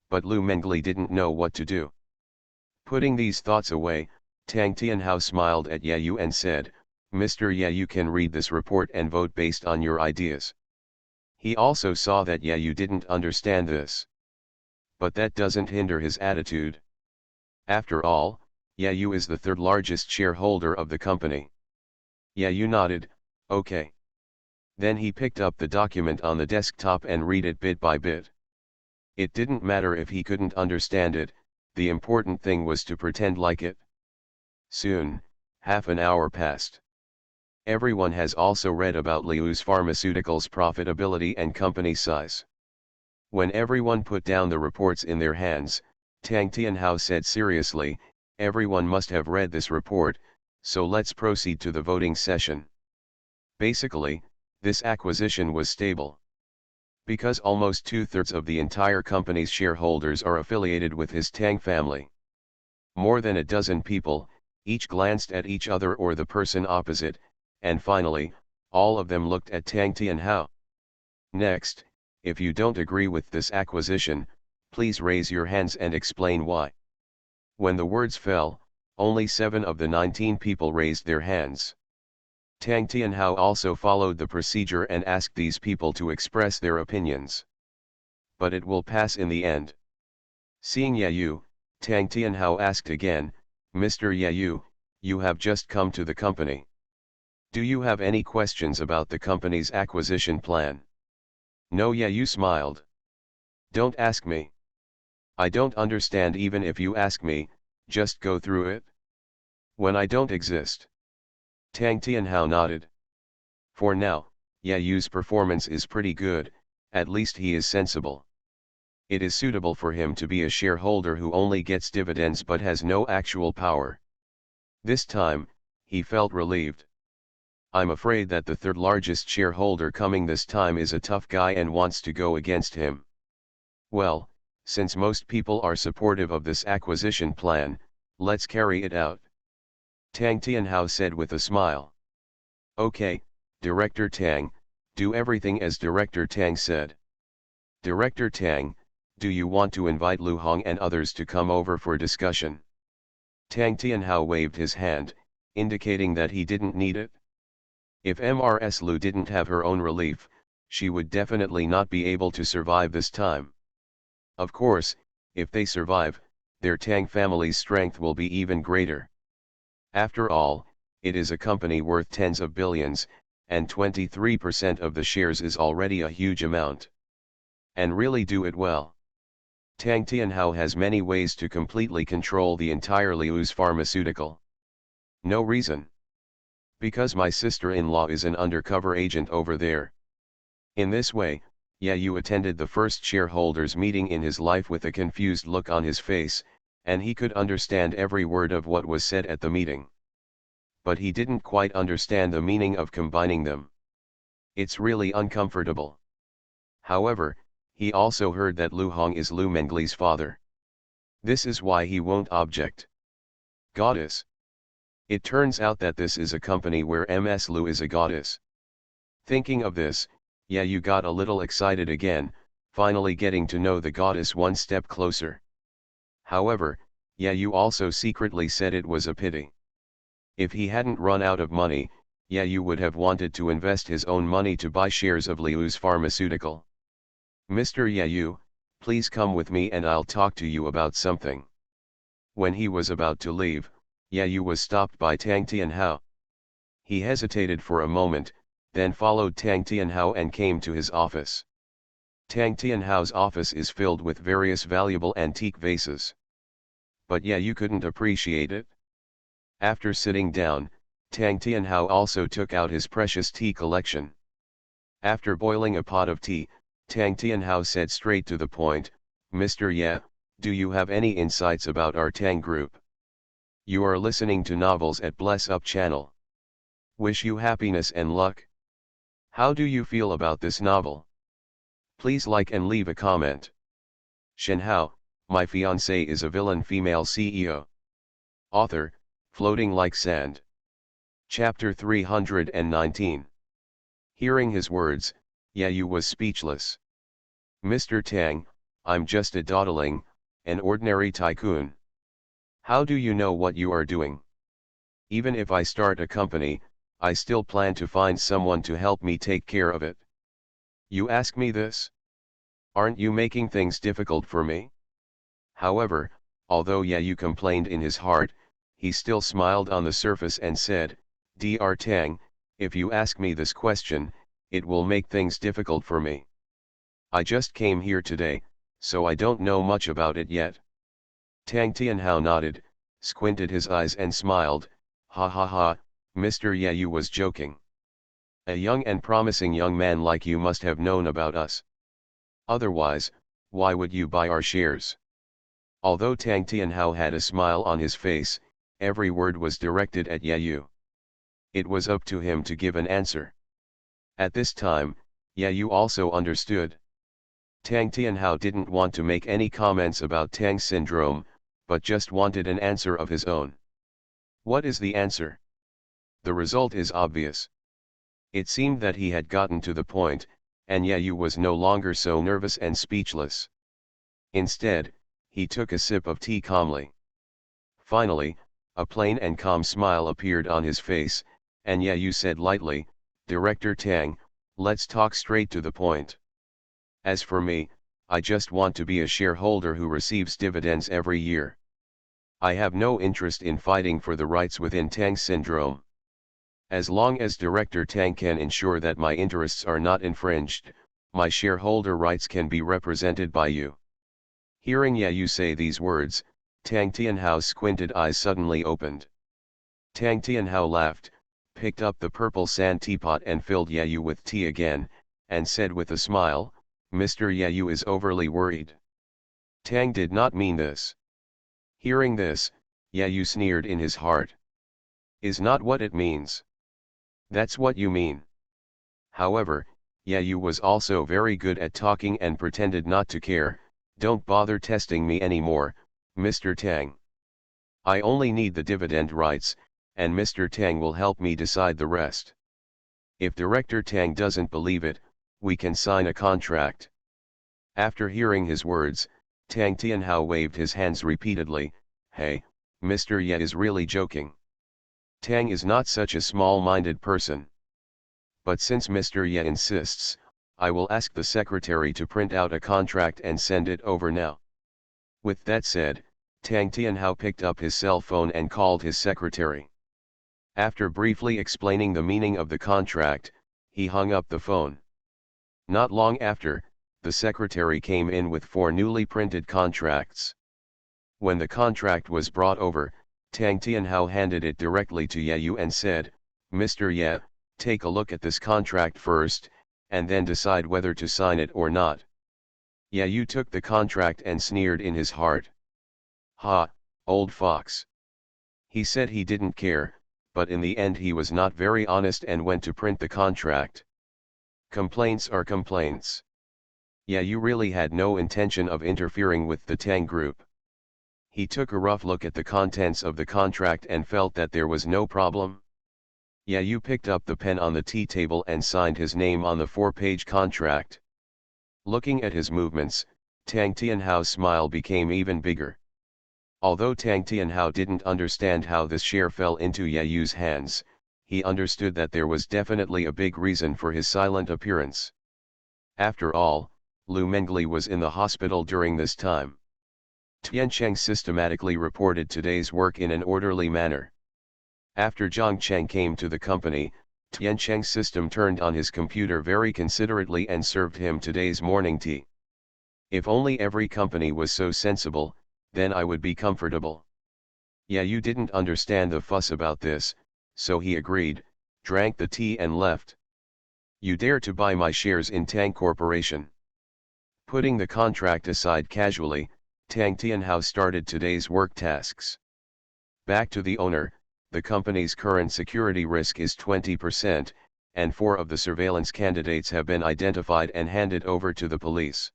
But Lu Mengli didn't know what to do. Putting these thoughts away, Tang Tianhao smiled at Yayu and said, Mr. Yayu can read this report and vote based on your ideas. He also saw that Yayu didn't understand this. But that doesn't hinder his attitude. After all, Yayu is the third largest shareholder of the company. Yayu nodded, okay. Then he picked up the document on the desktop and read it bit by bit. It didn't matter if he couldn't understand it, the important thing was to pretend like it. Soon, half an hour passed. Everyone has also read about Liu's Pharmaceuticals' profitability and company size. When everyone put down the reports in their hands, Tang Tianhao said seriously, everyone must have read this report, so let's proceed to the voting session. Basically, this acquisition was stable. Because almost two-thirds of the entire company's shareholders are affiliated with his Tang family. More than a dozen people, each glanced at each other or the person opposite, and finally, all of them looked at Tang Tianhao. Next, if you don't agree with this acquisition, please raise your hands and explain why. When the words fell, only 7 of the 19 people raised their hands. Tang Tianhao also followed the procedure and asked these people to express their opinions. But it will pass in the end. Seeing Yayu, Tang Tianhao asked again, Mr. Yayu, you have just come to the company. Do you have any questions about the company's acquisition plan? No, Yayu smiled. Don't ask me. I don't understand even if you ask me, just go through it. When I don't exist. Tang Tianhao nodded. For now, Yayu's performance is pretty good, at least he is sensible. It is suitable for him to be a shareholder who only gets dividends but has no actual power. This time, he felt relieved. I'm afraid that the third largest shareholder coming this time is a tough guy and wants to go against him. Well, since most people are supportive of this acquisition plan, let's carry it out. Tang Tianhao said with a smile. Okay, Director Tang, do everything as Director Tang said. Director Tang, do you want to invite Lu Hong and others to come over for discussion? Tang Tianhao waved his hand, indicating that he didn't need it. If Mrs. Lu didn't have her own relief, she would definitely not be able to survive this time. Of course, if they survive, their Tang family's strength will be even greater. After all, it is a company worth tens of billions, and 23% of the shares is already a huge amount. And really do it well. Tang Tianhao has many ways to completely control the entire Liu's pharmaceutical. No reason. Because my sister-in-law is an undercover agent over there. In this way, Yayu attended the first shareholders meeting in his life with a confused look on his face, and he could understand every word of what was said at the meeting. but he didn't quite understand the meaning of combining them. It's really uncomfortable. However, he also heard that Lu Hong is Lu Mengli's father. This is why he won't object. Goddess. It turns out that this is a company where Ms. Lu is a goddess. Thinking of this, yeah, you got a little excited again, finally getting to know the goddess one step closer. However, yeah, you also secretly said it was a pity. If he hadn't run out of money, yeah, you would have wanted to invest his own money to buy shares of Liu's pharmaceutical. Mr. Yayu, please come with me and I'll talk to you about something. When he was about to leave, Yayu was stopped by Tang Tianhao. He hesitated for a moment, then followed Tang Tianhao and came to his office. Tang Tianhao's office is filled with various valuable antique vases. But Yayu couldn't appreciate it. After sitting down, Tang Tianhao also took out his precious tea collection. After boiling a pot of tea, Tang Tianhao said straight to the point, "Mr. Ye, do you have any insights about our Tang group? You are listening to novels at Bless Up channel. Wish you happiness and luck. How do you feel about this novel? Please like and leave a comment." Shenhao, My Fiancée is a Villain Female CEO. Author, Floating Like Sand. Chapter 319. Hearing his words, Yayu was speechless. "Mr. Tang, I'm just a dawdling, an ordinary tycoon. How do you know what you are doing? Even if I start a company, I still plan to find someone to help me take care of it. You ask me this? Aren't you making things difficult for me?" However, although Yayu complained in his heart, he still smiled on the surface and said, "Dr. Tang, if you ask me this question, it will make things difficult for me. I just came here today, so I don't know much about it yet." Tang Tianhao nodded, squinted his eyes and smiled, "Ha ha ha, Mr. Yayu was joking. A young and promising young man like you must have known about us. Otherwise, why would you buy our shares?" Although Tang Tianhao had a smile on his face, every word was directed at Yayu. It was up to him to give an answer. At this time, Yayu also understood. Tang Tianhao didn't want to make any comments about Tang syndrome, but just wanted an answer of his own. What is the answer? The result is obvious. It seemed that he had gotten to the point, and Yayu was no longer so nervous and speechless. Instead, he took a sip of tea calmly. Finally, a plain and calm smile appeared on his face, and Yayu said lightly, "Director Tang, let's talk straight to the point. As for me, I just want to be a shareholder who receives dividends every year. I have no interest in fighting for the rights within Tang syndrome. As long as Director Tang can ensure that my interests are not infringed, my shareholder rights can be represented by you." Hearing Yayu say these words, Tang Tianhao's squinted eyes suddenly opened. Tang Tianhao laughed, picked up the purple sand teapot and filled Yayu with tea again, and said with a smile, "Mr. Yayu is overly worried. Tang did not mean this." Hearing this, Yayu sneered in his heart. "Is not what it means. That's what you mean." However, Yayu was also very good at talking and pretended not to care. "Don't bother testing me anymore, Mr. Tang. I only need the dividend rights, and Mr. Tang will help me decide the rest. If Director Tang doesn't believe it, we can sign a contract." After hearing his words, Tang Tianhao waved his hands repeatedly. "Hey, Mr. Ye is really joking. Tang is not such a small-minded person. But since Mr. Ye insists, I will ask the secretary to print out a contract and send it over now." With that said, Tang Tianhao picked up his cell phone and called his secretary. After briefly explaining the meaning of the contract, he hung up the phone. Not long after, the secretary came in with 4 newly printed contracts. When the contract was brought over, Tang Tianhao handed it directly to Yayu and said, "Mr. Ye, take a look at this contract first, and then decide whether to sign it or not." Yayu took the contract and sneered in his heart. "Ha, old fox." He said he didn't care, but in the end he was not very honest and went to print the contract. Complaints are complaints. Yeah, you really had no intention of interfering with the Tang group. He took a rough look at the contents of the contract and felt that there was no problem. Yeah, you picked up the pen on the tea table and signed his name on the 4-page contract. Looking at his movements, Tang Tianhao's smile became even bigger. Although Tang Tianhao didn't understand how this share fell into Yayu's hands, he understood that there was definitely a big reason for his silent appearance. After all, Lu Mengli was in the hospital during this time. Tiancheng systematically reported today's work in an orderly manner. After Zhang Cheng came to the company, Tiancheng's system turned on his computer very considerately and served him today's morning tea. If only every company was so sensible, then I would be comfortable. Yeah, you didn't understand the fuss about this, so he agreed, drank the tea and left. You dare to buy my shares in Tang Corporation? Putting the contract aside casually, Tang Tianhao started today's work tasks. Back to the owner, the company's current security risk is 20%, and 4 of the surveillance candidates have been identified and handed over to the police.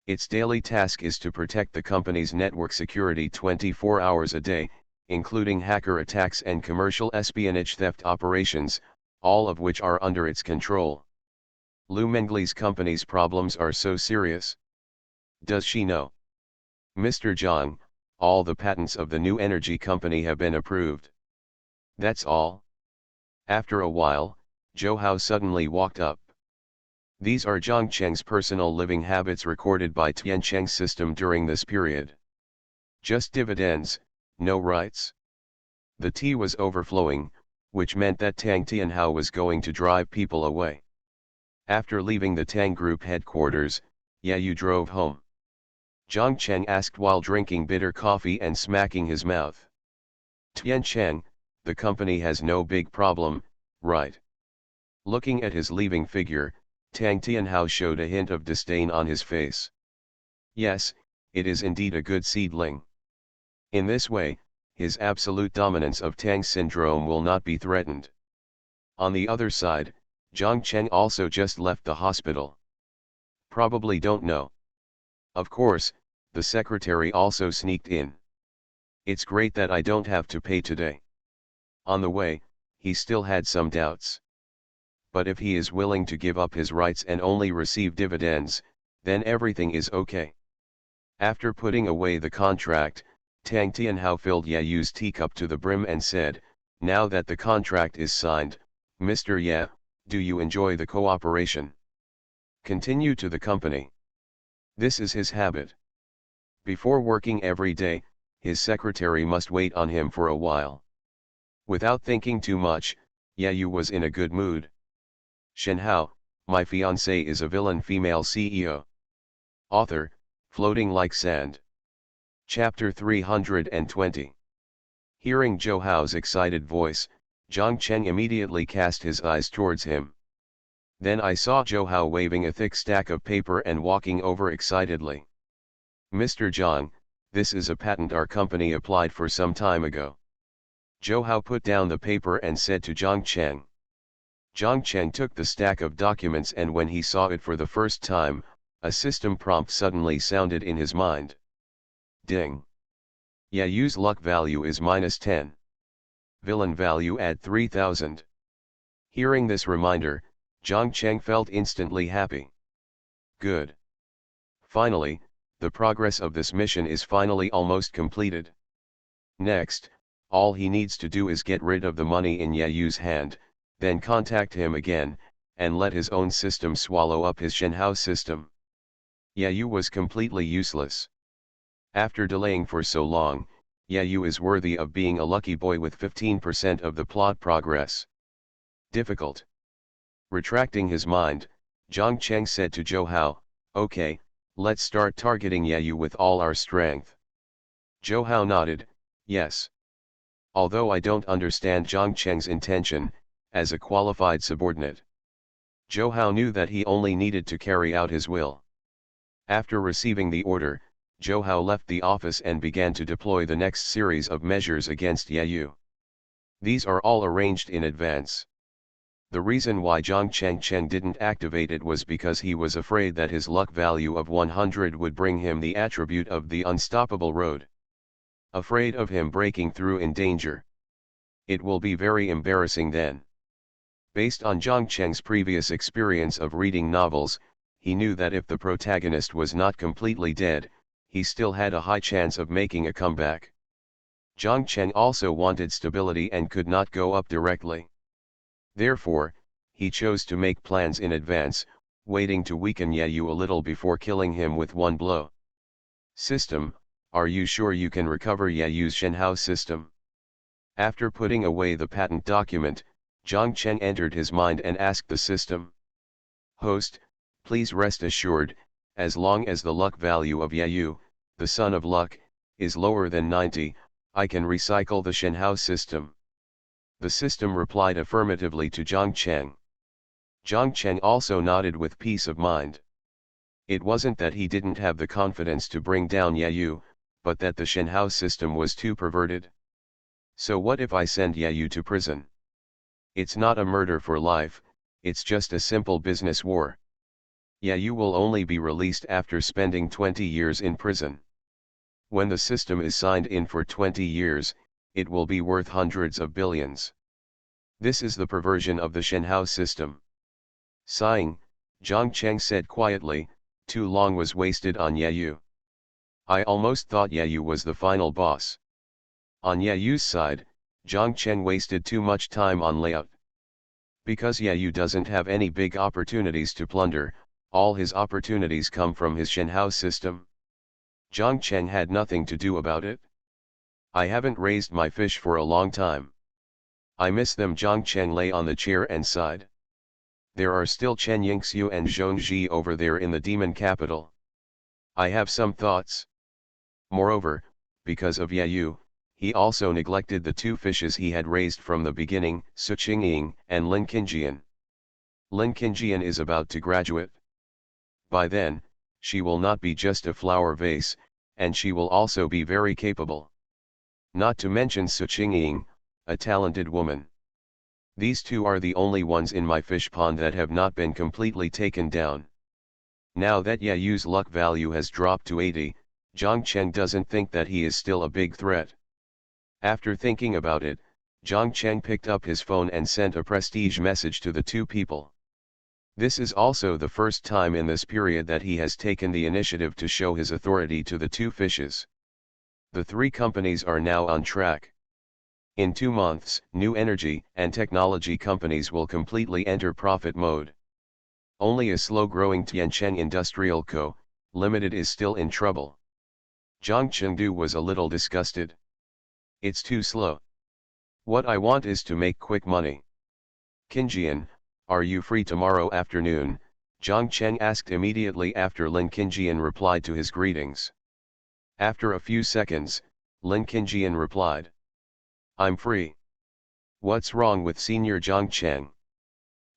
Its daily task is to protect the company's network security 24 hours a day, including hacker attacks and commercial espionage theft operations, all of which are under its control. Lu Mengli's company's problems are so serious. Does she know? Mr. Zhang, all the patents of the new energy company have been approved. That's all. After a while, Zhou Hao suddenly walked up. These are Zhang Cheng's personal living habits recorded by Tiancheng's system during this period. Just dividends, no rights. The tea was overflowing, which meant that Tang Tianhao was going to drive people away. After leaving the Tang Group headquarters, Yayu drove home. Zhang Cheng asked while drinking bitter coffee and smacking his mouth. Tiancheng, the company has no big problem, right? Looking at his leaving figure, Tang Tianhao showed a hint of disdain on his face. Yes, it is indeed a good seedling. In this way, his absolute dominance of Tang syndrome will not be threatened. On the other side, Zhang Cheng also just left the hospital. Probably don't know. Of course, the secretary also sneaked in. It's great that I don't have to pay today. On the way, he still had some doubts. But if he is willing to give up his rights and only receive dividends, then everything is okay. After putting away the contract, Tang Tianhao filled Yayu's teacup to the brim and said, "Now that the contract is signed, Mr. Ye, do you enjoy the cooperation? Continue to the company." This is his habit. Before working every day, his secretary must wait on him for a while. Without thinking too much, Yayu was in a good mood. Shenhao, my fiancée is a villain female CEO. Author, Floating Like Sand. Chapter 320. Hearing Zhou Hao's excited voice, Zhang Cheng immediately cast his eyes towards him. Then I saw Zhou Hao waving a thick stack of paper and walking over excitedly. "Mr. Zhang, this is a patent our company applied for some time ago." Zhou Hao put down the paper and said to Zhang Cheng. Zhang Cheng took the stack of documents, and when he saw it for the first time, a system prompt suddenly sounded in his mind. Ding! Yayu's luck value is -10. Villain value at 3000. Hearing this reminder, Zhang Cheng felt instantly happy. Good. Finally, the progress of this mission is finally almost completed. Next, all he needs to do is get rid of the money in Yayu's hand, then contact him again, and let his own system swallow up his Shenhao system. Yayu was completely useless. After delaying for so long, Yayu is worthy of being a lucky boy with 15% of the plot progress. Difficult. Retracting his mind, Zhang Cheng said to Zhou Hao, "Okay, let's start targeting Yayu with all our strength." Zhou Hao nodded, "Yes." Although I don't understand Zhang Cheng's intention, as a qualified subordinate, Zhou Hao knew that he only needed to carry out his will. After receiving the order, Zhou Hao left the office and began to deploy the next series of measures against Yayu. These are all arranged in advance. The reason why Zhang Chengcheng didn't activate it was because he was afraid that his luck value of 100 would bring him the attribute of the unstoppable road. Afraid of him breaking through in danger. It will be very embarrassing then. Based on Zhang Cheng's previous experience of reading novels, he knew that if the protagonist was not completely dead, he still had a high chance of making a comeback. Zhang Cheng also wanted stability and could not go up directly. Therefore, he chose to make plans in advance, waiting to weaken Yayu a little before killing him with one blow. System, are you sure you can recover Yayu's Shenhao system? After putting away the patent document, Zhang Cheng entered his mind and asked the system. Host, please rest assured, as long as the luck value of Yayu, the son of luck, is lower than 90, I can recycle the Shenhao system. The system replied affirmatively to Zhang Cheng. Zhang Cheng also nodded with peace of mind. It wasn't that he didn't have the confidence to bring down Yayu, but that the Shenhao system was too perverted. So what if I send Yayu to prison? It's not a murder for life, it's just a simple business war. Yayu will only be released after spending 20 years in prison. When the system is signed in for 20 years, it will be worth hundreds of billions. This is the perversion of the Shenhao system. Sighing, Zhang Cheng said quietly, too long was wasted on Yayu. I almost thought Yayu was the final boss. On Yayu's side, Zhang Cheng wasted too much time on layout. Because Yayu doesn't have any big opportunities to plunder, all his opportunities come from his Shenhao system. Zhang Cheng had nothing to do about it. I haven't raised my fish for a long time. I miss them. Zhang Cheng lay on the chair and sighed. There are still Chen Yingxiu and Zhongzhi over there in the demon capital. I have some thoughts. Moreover, because of Yayu, he also neglected the two fishes he had raised from the beginning, Su Qingying and Lin Qingjian. Lin Qingjian is about to graduate. By then, she will not be just a flower vase, and she will also be very capable. Not to mention Su Qingying, a talented woman. These two are the only ones in my fish pond that have not been completely taken down. Now that Yayu's luck value has dropped to 80, Zhang Cheng doesn't think that he is still a big threat. After thinking about it, Zhang Cheng picked up his phone and sent a prestige message to the two people. This is also the first time in this period that he has taken the initiative to show his authority to the two fishes. The three companies are now on track. In 2 months, new energy and technology companies will completely enter profit mode. Only a slow-growing Tiancheng Industrial Co., Limited is still in trouble. Zhang Chengdu was a little disgusted. It's too slow. What I want is to make quick money. Qingjian, are you free tomorrow afternoon? Zhang Cheng asked immediately after Lin Qingjian replied to his greetings. After a few seconds, Lin Qingjian replied. I'm free. What's wrong with Senior Zhang Cheng?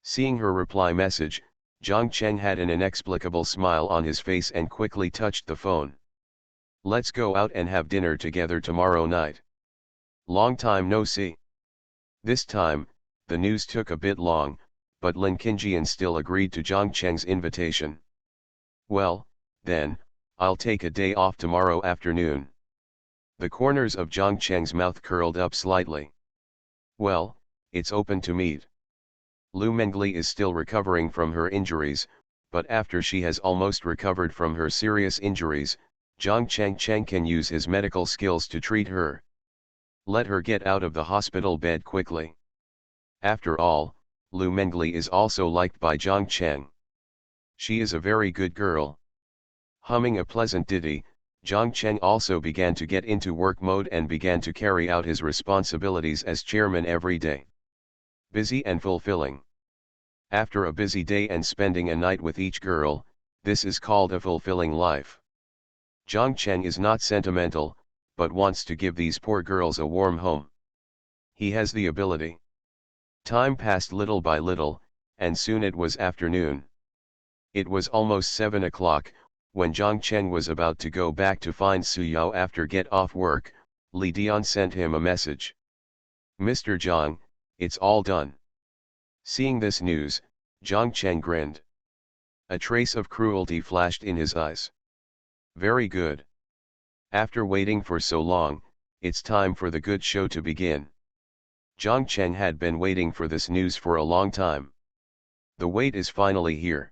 Seeing her reply message, Zhang Cheng had an inexplicable smile on his face and quickly touched the phone. Let's go out and have dinner together tomorrow night. Long time no see. This time, the news took a bit long, but Lin Qingjian still agreed to Zhang Cheng's invitation. Well, then, I'll take a day off tomorrow afternoon. The corners of Zhang Cheng's mouth curled up slightly. Well, it's open to meet. Lu Mengli is still recovering from her injuries, but after she has almost recovered from her serious injuries, Zhang Cheng can use his medical skills to treat her. Let her get out of the hospital bed quickly. After all, Lu Mengli is also liked by Zhang Cheng. She is a very good girl. Humming a pleasant ditty, Zhang Cheng also began to get into work mode and began to carry out his responsibilities as chairman every day. Busy and fulfilling. After a busy day and spending a night with each girl, this is called a fulfilling life. Zhang Cheng is not sentimental, but wants to give these poor girls a warm home. He has the ability. Time passed little by little, and soon it was afternoon. It was almost 7 o'clock, when Zhang Cheng was about to go back to find Su Yao after get off work, Li Dian sent him a message. Mr. Zhang, it's all done. Seeing this news, Zhang Cheng grinned. A trace of cruelty flashed in his eyes. Very good. After waiting for so long, it's time for the good show to begin. Zhang Cheng had been waiting for this news for a long time. The wait is finally here.